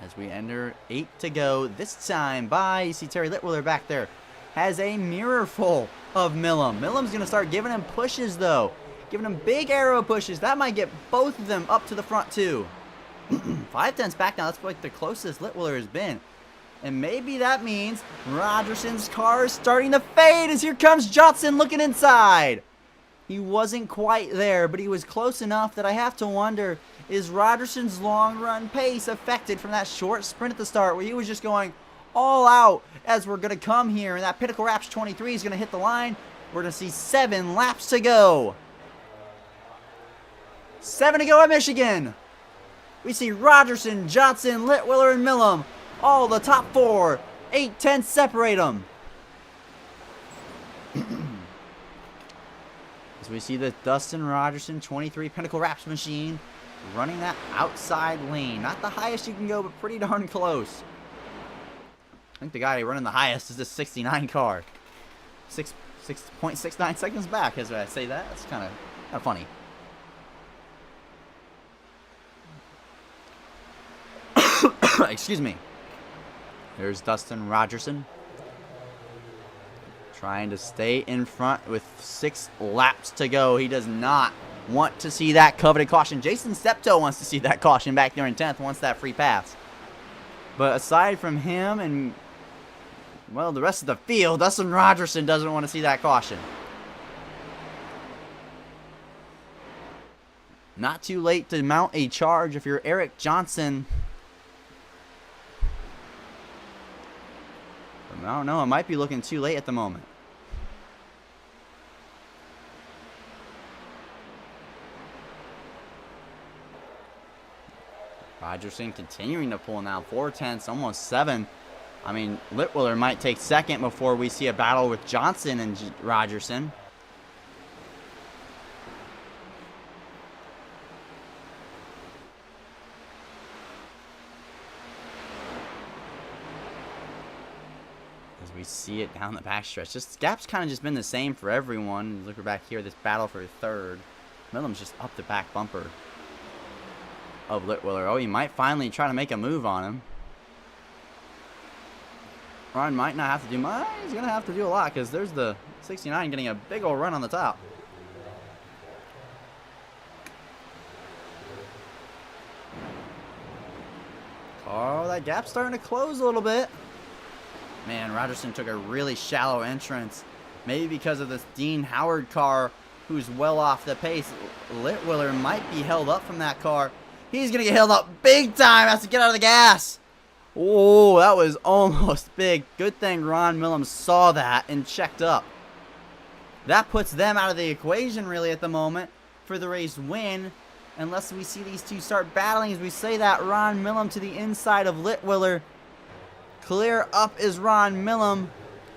As we enter 8 to go, this time by, you see Terry Litwiller back there, has a mirror full of Millam. Millam's going to start giving him pushes though. Giving him big arrow pushes. That might get both of them up to the front too. 5/10 back now. That's like the closest Litwiller has been. And maybe that means Rogerson's car is starting to fade as here comes Johnson looking inside. He wasn't quite there, but he was close enough that I have to wonder, is Rogerson's long run pace affected from that short sprint at the start where he was just going all out as we're going to come here and that Pinnacle Wraps 23 is going to hit the line. We're going to see 7 laps to go. 7 to go at Michigan. We see Rogerson, Johnson, Litwiller, and Millam. All the top 4. 8/10 separate them. As we see the Dustin Rogerson 23 Pinnacle Wraps machine running that outside lane. Not the highest you can go, but pretty darn close. I think the guy running the highest is this 69 car. 6.69 seconds back as I say that. That's kind of funny. Excuse me. There's Dustin Rogerson trying to stay in front with 6 laps to go. He does not want to see that coveted caution. Jason Steptoe wants to see that caution back there in 10th, wants that free pass. But aside from him and, well, the rest of the field, Dustin Rogerson doesn't want to see that caution. Not too late to mount a charge if you're Eric Johnson. I don't know. It might be looking too late at the moment. Rogerson continuing to pull now. 4/10, almost 7. I mean, Litwiller might take second before we see a battle with Johnson and Rogerson. We see it down the backstretch. This gap's kind of just been the same for everyone. Look, we're back here, this battle for 3rd. Millam's just up the back bumper of Litwiller. Oh, he might finally try to make a move on him. Ron might not have to do much. He's going to have to do a lot because there's the 69 getting a big old run on the top. Oh, that gap's starting to close a little bit. Man, Rogerson took a really shallow entrance. Maybe because of this Dean Howard car, who's well off the pace. Litwiller might be held up from that car. He's going to get held up big time. Has to get out of the gas. Oh, that was almost big. Good thing Ron Millam saw that and checked up. That puts them out of the equation, really, at the moment for the race win. Unless we see these two start battling. As we say that, Ron Millam to the inside of Litwiller. Clear up is Ron Millam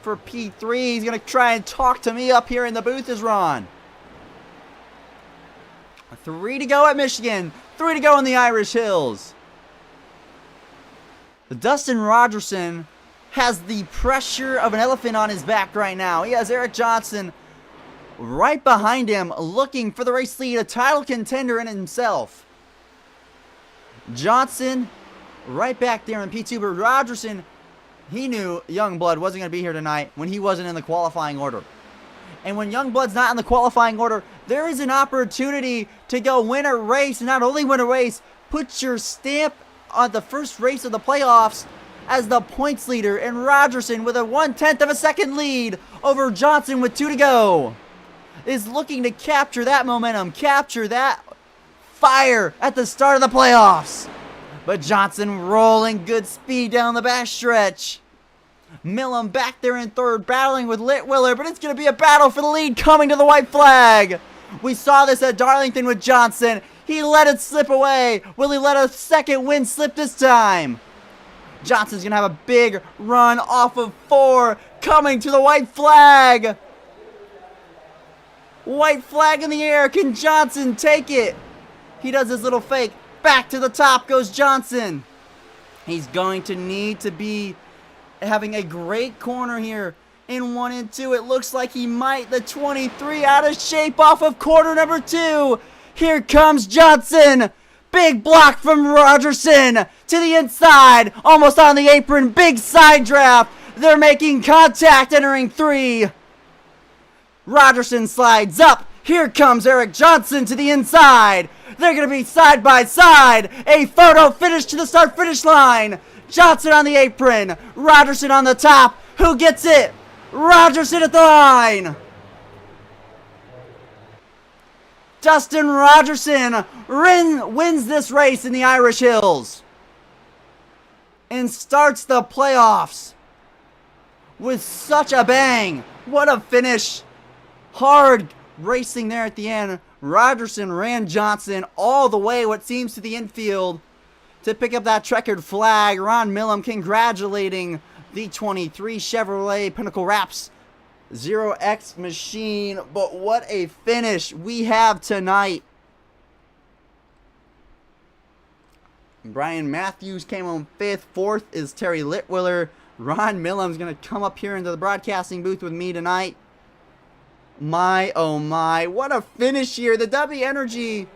for P3. He's going to try and talk to me up here in the booth is Ron. 3 to go at Michigan. 3 to go in the Irish Hills. Dustin Rogerson has the pressure of an elephant on his back right now. He has Eric Johnson right behind him looking for the race lead. A title contender in himself. Johnson right back there in P2. But Rogerson, he knew Youngblood wasn't going to be here tonight when he wasn't in the qualifying order. And when Youngblood's not in the qualifying order, there is an opportunity to go win a race. And not only win a race, put your stamp on the first race of the playoffs as the points leader, and Rogerson with a 1/10 of a second lead over Johnson with 2 to go is looking to capture that momentum, capture that fire at the start of the playoffs. But Johnson rolling good speed down the backstretch. Millam back there in third, battling with Litwiller, but it's going to be a battle for the lead coming to the white flag. We saw this at Darlington with Johnson. He let it slip away. Will he let a second win slip this time? Johnson's going to have a big run off of 4, coming to the white flag. White flag in the air. Can Johnson take it? He does his little fake. Back to the top goes Johnson. He's going to need to be having a great corner here in 1 and 2. It looks like he might. The 23 out of shape off of corner number 2. Here comes Johnson. Big block from Rogerson to the inside. Almost on the apron. Big side draft. They're making contact entering 3. Rogerson slides up. Here comes Eric Johnson to the inside. They're going to be side by side. A photo finish to the start-finish line. Johnson on the apron. Rogerson on the top. Who gets it? Rogerson at the line. Dustin Rogerson wins this race in the Irish Hills and starts the playoffs with such a bang. What a finish. Hard racing there at the end. Rogerson ran Johnson all the way, what seems to the infield, to pick up that checkered flag. Ron Millam congratulating the 23 Chevrolet Pinnacle Wraps 0X machine. But what a finish we have tonight. Brian Matthews came on 5th. 4th is Terry Litwiller. Ron Millam's going to come up here into the broadcasting booth with me tonight. My, oh my, what a finish here. The W Energy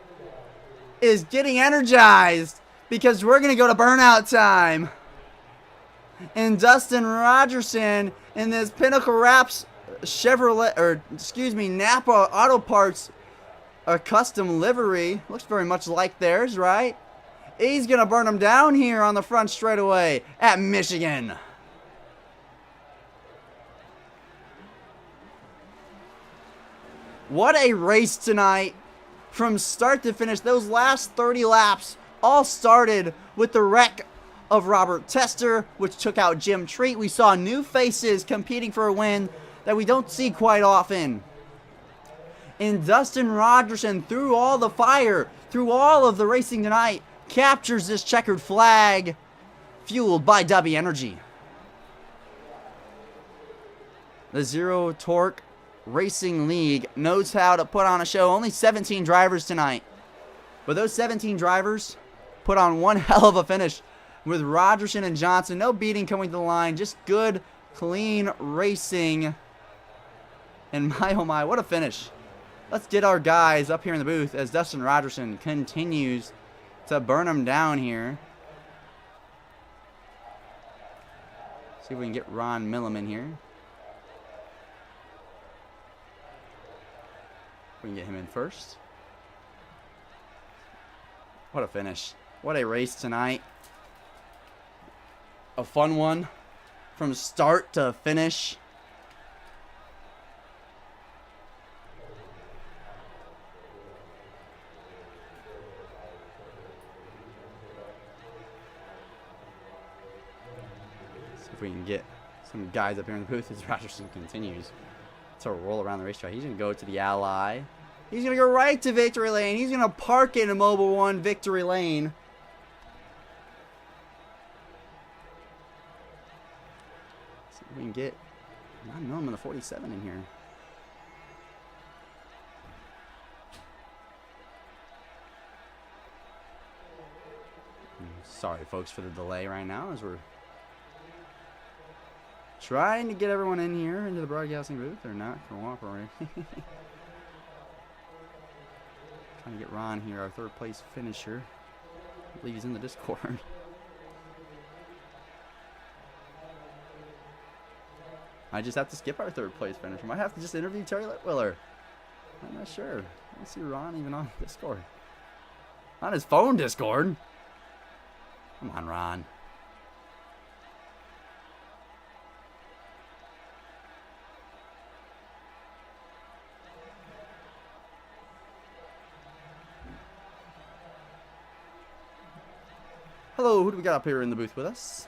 is getting energized because we're going to go to burnout time. And Dustin Rogerson in this Pinnacle Wraps Chevrolet, or excuse me, Napa Auto Parts, a custom livery. Looks very much like theirs, right? He's going to burn them down here on the front straightaway at Michigan. What a race tonight. From start to finish, those last 30 laps all started with the wreck of Robert Tester, which took out Jim Treat. We saw new faces competing for a win that we don't see quite often. And Dustin Rogerson, through all the fire, through all of the racing tonight, captures this checkered flag, fueled by W Energy. The Zero Torque Racing League knows how to put on a show. Only 17 drivers tonight, but those 17 drivers put on one hell of a finish with Rogerson and Johnson. No beating coming to the line, just good, clean racing. And my, oh my, what a finish. Let's get our guys up here in the booth as Dustin Rogerson continues to burn them down here. See if we can get Ron Millam in here. We can get him in first. What a finish. What a race tonight. A fun one from start to finish. See if we can get some guys up here in the booth as Rogerson continues to roll around the racetrack. He's going to go to the Ally. He's going to go right to Victory Lane. He's going to park in a Mobile One Victory Lane. See if we can get Ron Millam in the 47 in here. Sorry, folks, for the delay right now as we're trying to get everyone in here into the broadcasting booth. They're not cooperating. Trying to get Ron here, our third place finisher. I believe he's in the Discord. I just have to skip our third place finisher. Might have to just interview Terry Litwiller. I'm not sure. I don't see Ron even on Discord. On his phone Discord. Come on, Ron. Hello, who do we got up here in the booth with us?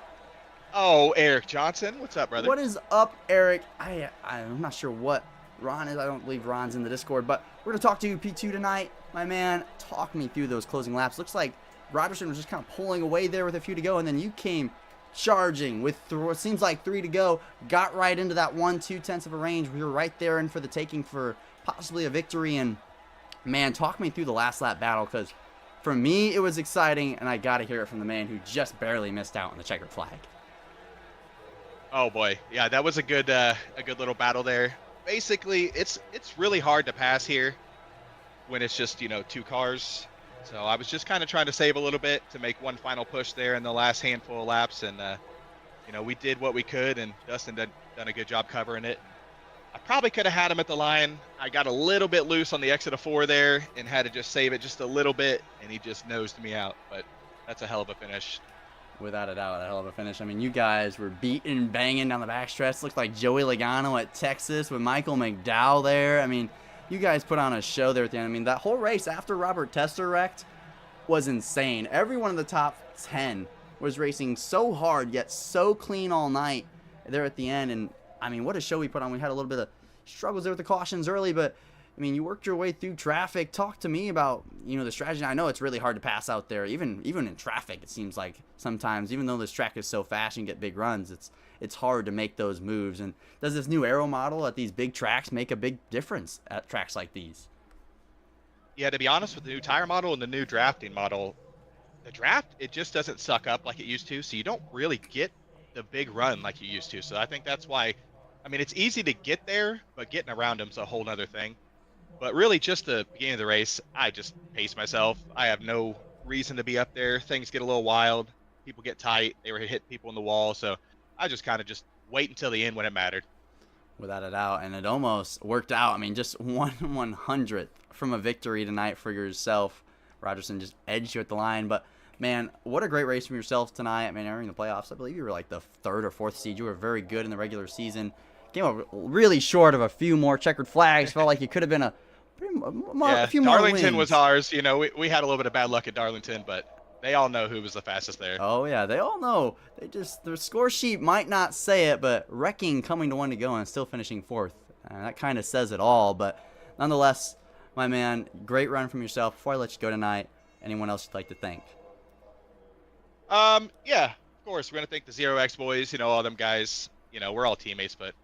Oh, Eric Johnson. What's up, brother? What is up, Eric? I'm not sure what Ron is. I don't believe Ron's in the Discord, but we're going to talk to you, P2, tonight. My man, talk me through those closing laps. Looks like Rogerson was just kind of pulling away there with a few to go, and then you came charging with what seems like 3 to go. Got right into that 1/2 of a range. We were right there in for the taking for possibly a victory, and man, talk me through the last lap battle, because for me, it was exciting, and I got to hear it from the man who just barely missed out on the checkered flag. Oh boy, yeah, that was a good little battle there. Basically, it's really hard to pass here when it's just 2 cars. So I was just kind of trying to save a little bit to make one final push there in the last handful of laps, and we did what we could, and Dustin done a good job covering it. I probably could have had him at the line. I got a little bit loose on the exit of 4 there and had to just save it just a little bit, and he just nosed me out. But that's a hell of a finish. Without a doubt, a hell of a finish. I mean, you guys were beating and banging down the backstretch. Looked like Joey Logano at Texas with Michael McDowell there. I mean, you guys put on a show there at the end. I mean, that whole race after Robert Tester wrecked was insane. Every one of the top 10 was racing so hard, yet so clean all night there at the end. And, I mean, what a show we put on. We had a little bit of struggles there with the cautions early, but I mean, you worked your way through traffic. Talk to me about, the strategy. I know it's really hard to pass out there, even in traffic. It seems like sometimes, even though this track is so fast and get big runs, it's hard to make those moves. And does this new aero model at these big tracks make a big difference at tracks like these? Yeah, to be honest, with the new tire model and the new drafting model, the draft, it just doesn't suck up like it used to, so you don't really get the big run like you used to. So I think that's why, I mean, it's easy to get there, but getting around them's a whole nother thing. But really, just the beginning of the race, I just pace myself. I have no reason to be up there. Things get a little wild. People get tight. They were hitting people in the wall. So I just kind of just wait until the end when it mattered. Without a doubt. And it almost worked out. I mean, just 1/100th from a victory tonight for yourself. Rogerson just edged you at the line. But, man, what a great race from yourself tonight. I mean, entering the playoffs, I believe you were like the 3rd or 4th seed. You were very good in the regular season. Came up really short of a few more checkered flags. Felt like you could have been a few more Darlington wins. was ours. We had a little bit of bad luck at Darlington, but they all know who was the fastest there. Oh, yeah, they all know. Their score sheet might not say it, but wrecking coming to 1 to go and still finishing 4th. That kind of says it all, but nonetheless, my man, great run from yourself. Before I let you go tonight, anyone else you'd like to thank? Yeah, of course. We're going to thank the 0X boys, all them guys. We're all teammates, but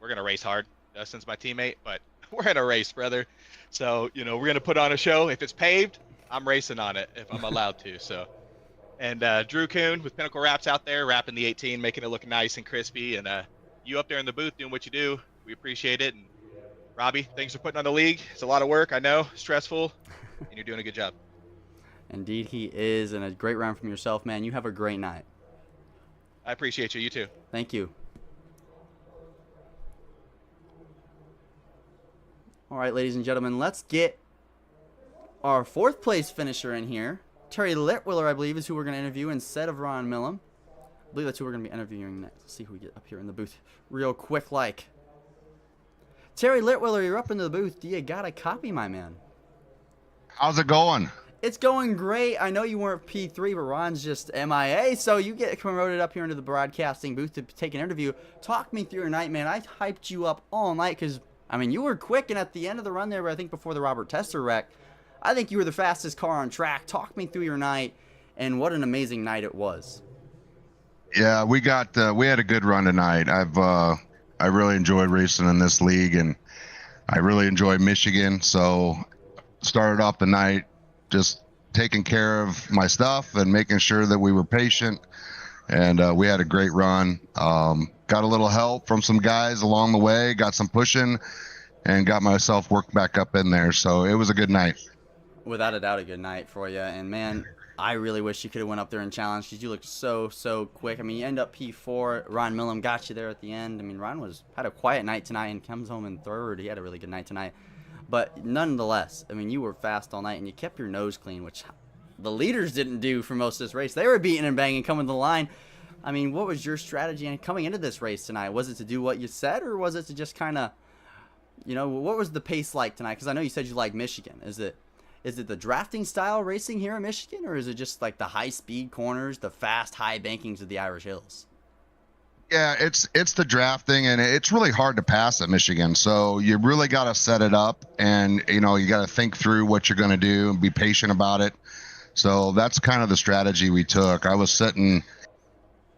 we're going to race hard. Dustin's my teammate, but we're in a race, brother. So, we're going to put on a show. If it's paved, I'm racing on it if I'm allowed to. So, and Drew Kuhn with Pinnacle Wraps out there, wrapping the 18, making it look nice and crispy. And you up there in the booth doing what you do. We appreciate it. And Robbie, thanks for putting on the league. It's a lot of work, I know, stressful, and you're doing a good job. Indeed he is, and a great round from yourself, man. You have a great night. I appreciate you. You too. Thank you. All right, ladies and gentlemen, let's get our 4th place finisher in here. Terry Litwiller, I believe, is who we're going to interview instead of Ron Millum. I believe that's who we're going to be interviewing next. Let's see who we get up here in the booth real quick like. Terry Litwiller, you're up in the booth. Do you got a copy, my man? How's it going? It's going great. I know you weren't P3, but Ron's just MIA, so you get promoted up here into the broadcasting booth to take an interview. Talk me through your night, man. I hyped you up all night because, I mean, you were quick, and at the end of the run there, I think before the Robert Tester wreck, I think you were the fastest car on track. Talk me through your night, and what an amazing night it was. Yeah, we had a good run tonight. I really enjoyed racing in this league, and I really enjoy Michigan. So started off the night just taking care of my stuff and making sure that we were patient, and we had a great run. Got a little help from some guys along the way, got some pushing, and got myself worked back up in there. So it was a good night. Without a doubt, a good night for you. And, man, I really wish you could have went up there and challenged because you looked so quick. I mean, you end up P4. Ron Millum got you there at the end. I mean, Ron had a quiet night tonight and comes home in 3rd. He had a really good night tonight. But nonetheless, I mean, you were fast all night and you kept your nose clean, which the leaders didn't do for most of this race. They were beating and banging coming to the line. I mean, what was your strategy coming into this race tonight? Was it to do what you said, or was it to just kind of, what was the pace like tonight? Because I know you said you like Michigan. Is it is it the drafting style racing here in Michigan, or is it just like the high speed corners, the fast high bankings of the Irish Hills? Yeah, it's the drafting, and it's really hard to pass at Michigan. So you really got to set it up, and you got to think through what you're going to do and be patient about it. So that's kind of the strategy we took. I was sitting,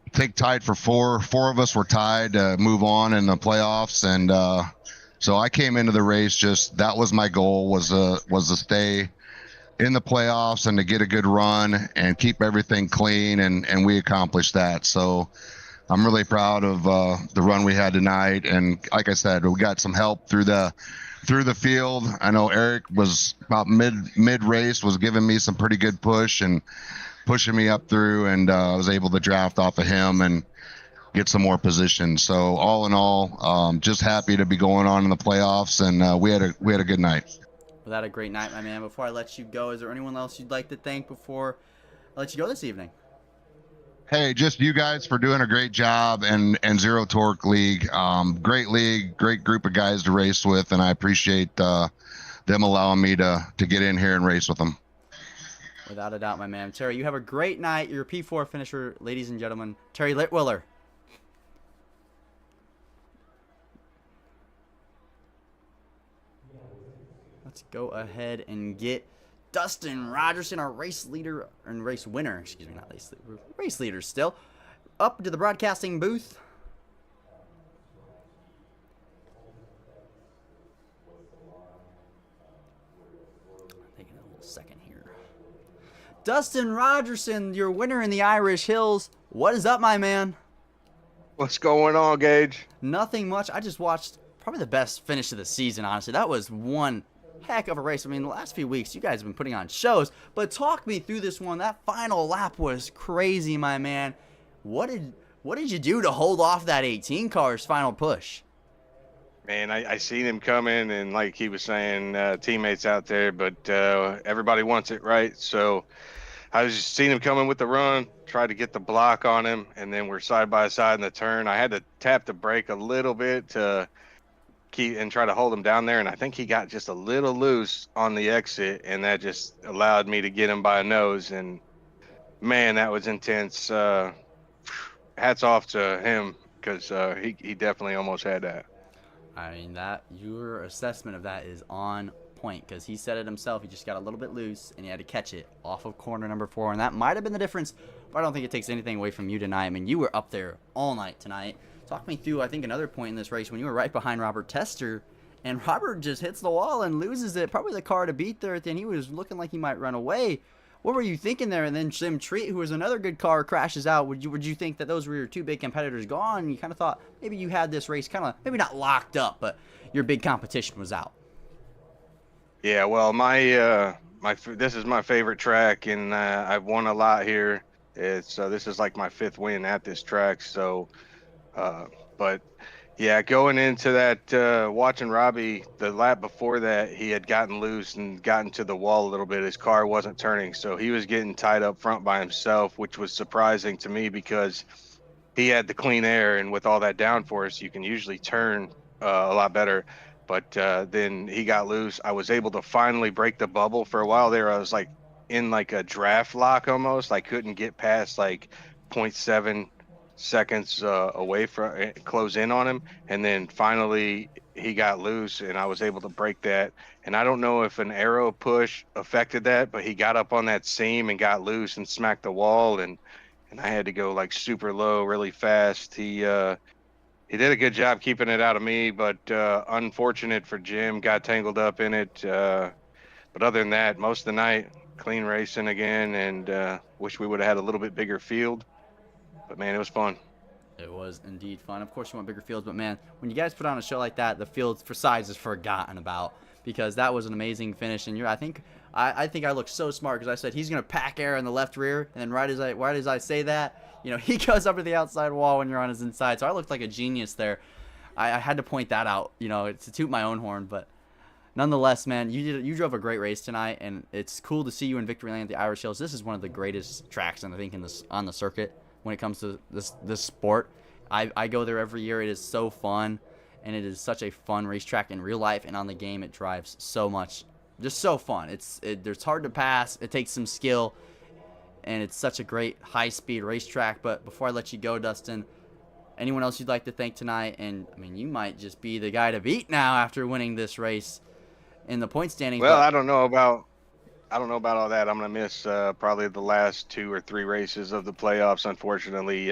I think, tied for four. Four of us were tied to move on in the playoffs, and so I came into the race just that was my goal was to stay in the playoffs and to get a good run and keep everything clean, and we accomplished that. So I'm really proud of the run we had tonight, and like I said, we got some help through the field. I know Eric was about mid race was giving me some pretty good push and pushing me up through, and I was able to draft off of him and get some more position. So all in all, just happy to be going on in the playoffs, and we had a good night. Well, that a great night, my man. Before I let you go, is there anyone else you'd like to thank before I let you go this evening? Hey, just you guys for doing a great job, and Zero Torque League, great league, great group of guys to race with, and I appreciate them allowing me to get in here and race with them. Without a doubt, my man. Terry, you have a great night. You're a P4 finisher, ladies and gentlemen. Terry Litwiller. Let's go ahead and get Dustin Rogerson, our race leader and race winner. Excuse me, not race leader. Race leader still. Up to the broadcasting booth. Taking a little second here. Dustin Rogerson, your winner in the Irish Hills. What is up, my man? What's going on, Gage? Nothing much. I just watched probably the best finish of the season, honestly. That was one heck of a race. I mean, the last few weeks, you guys have been putting on shows, but talk me through this one. That final lap was crazy, my man. What did you do to hold off that 18 car's final push? Man, I seen him coming, and like he was saying, teammates out there, but everybody wants it, right? So I was just seeing him coming with the run, tried to get the block on him, and then we're side by side in the turn. I had to tap the brake a little bit to keep and try to hold him down there, and I think he got just a little loose on the exit, and that just allowed me to get him by a nose. And man, that was intense. Hats off to him, because he definitely almost had that. I mean, that your assessment of that is on point, because he said it himself. He just got a little bit loose, and he had to catch it off of corner number 4, and that might have been the difference, but I don't think it takes anything away from you tonight. I mean, you were up there all night tonight. Talk me through, I think, another point in this race when you were right behind Robert Tester, and Robert just hits the wall and loses it. Probably the car to beat there at the end. He was looking like he might run away. What were you thinking there? And then Jim Treat, who was another good car, crashes out. Would you think that those were your two big competitors gone? You kind of thought maybe you had this race kind of, maybe not locked up, but your big competition was out. Yeah, well, this is my favorite track, and I've won a lot here. This is like my 5th win at this track. So, but yeah, going into that, watching Robbie, the lap before that, he had gotten loose and gotten to the wall a little bit. His car wasn't turning, so he was getting tied up front by himself, which was surprising to me because he had the clean air, and with all that downforce, you can usually turn a lot better. But then he got loose. I was able to finally break the bubble. For a while there, I was like in like a draft lock almost. I couldn't get past like 0.7 seconds away from close in on him, and then finally he got loose, and I was able to break that. And I don't know if an arrow push affected that, but he got up on that seam and got loose and smacked the wall, and I had to go like super low really fast. He did a good job keeping it out of me, but unfortunate for Jim, got tangled up in it. But other than that, most of the night, clean racing again, and wish we would have had a little bit bigger field. But, man, it was fun. It was indeed fun. Of course, you want bigger fields, but, man, when you guys put on a show like that, the field for size is forgotten about, because that was an amazing finish. And I think I looked so smart, because I said he's going to pack air in the left rear, and then right as I say that, he goes up to the outside wall when you're on his inside. So I looked like a genius there. I had to point that out, to toot my own horn, but nonetheless, man, you drove a great race tonight, and it's cool to see you in victory lane at the Irish Hills. This is one of the greatest tracks, I think, on the circuit when it comes to this sport. I go there every year. It is so fun, and it is such a fun racetrack in real life, and on the game it drives so much just so fun. It's hard to pass. It takes some skill, and it's such a great high-speed racetrack. But before I let you go, Dustin, anyone else you'd like to thank tonight? And I mean, you might just be the guy to beat now after winning this race in the point standings. Well, but I don't know about all that. I'm gonna miss probably the last 2 or 3 races of the playoffs. Unfortunately,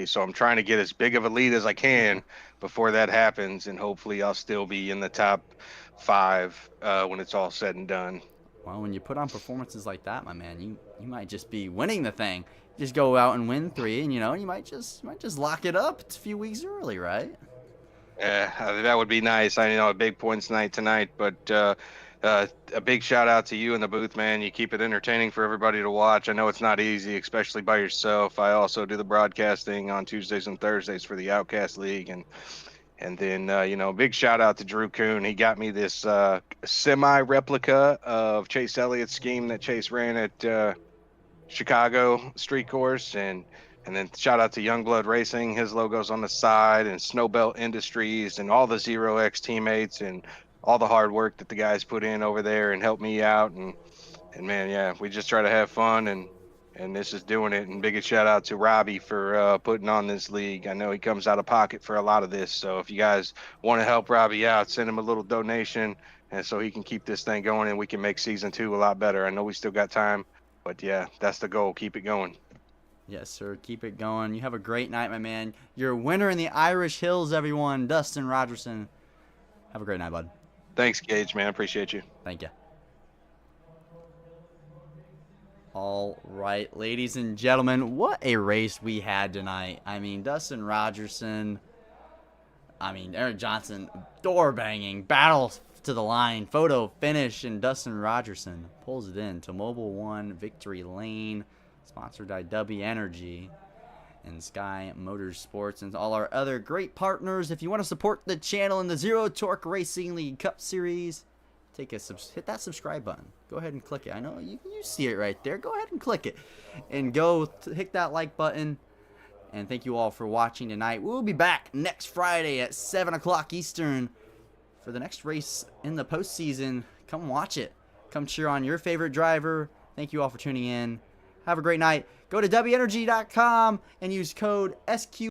so I'm trying to get as big of a lead as I can before that happens, and hopefully I'll still be in the top 5 when it's all said and done. Well, when you put on performances like that, my man, you might just be winning the thing. Just go out and win 3, and you might just lock it up. It's a few weeks early, right? Yeah, that would be nice. I know a big points night tonight, but a big shout out to you in the booth, man. You keep it entertaining for everybody to watch. I know it's not easy, especially by yourself. I also do the broadcasting on Tuesdays and Thursdays for the Outcast League, and then big shout out to Drew Kuhn. He got me this semi replica of Chase Elliott's scheme that Chase ran at Chicago Street Course, and then shout out to Youngblood Racing. His logo's on the side, and Snowbelt Industries, and all the Zero X teammates, and all the hard work that the guys put in over there and help me out. And man, yeah, we just try to have fun, and this is doing it. And big shout out to Robbie for putting on this league. I know he comes out of pocket for a lot of this, so if you guys want to help Robbie out, send him a little donation, and so he can keep this thing going, and we can make season 2 a lot better. I know we still got time, but yeah, that's the goal. Keep it going. Yes, sir. Keep it going. You have a great night, my man. You're a winner in the Irish Hills, everyone. Dustin Rogerson. Have a great night, bud. Thanks, Gage, man. Appreciate you. Thank you. All right, ladies and gentlemen, what a race we had tonight. I mean, Dustin Rogerson, Eric Johnson, door banging, battle to the line, photo finish, and Dustin Rogerson pulls it in to Mobile One Victory Lane, sponsored by W Energy and Sky Motorsports and all our other great partners. If you want to support the channel in the Zero Torque Racing League Cup Series, hit that subscribe button. Go ahead and click it. I know you see it right there. Go ahead and click it, and hit that like button. And thank you all for watching tonight. We'll be back next Friday at 7 o'clock Eastern for the next race in the postseason. Come watch it. Come cheer on your favorite driver. Thank you all for tuning in. Have a great night. Go to WEnergy.com and use code SQ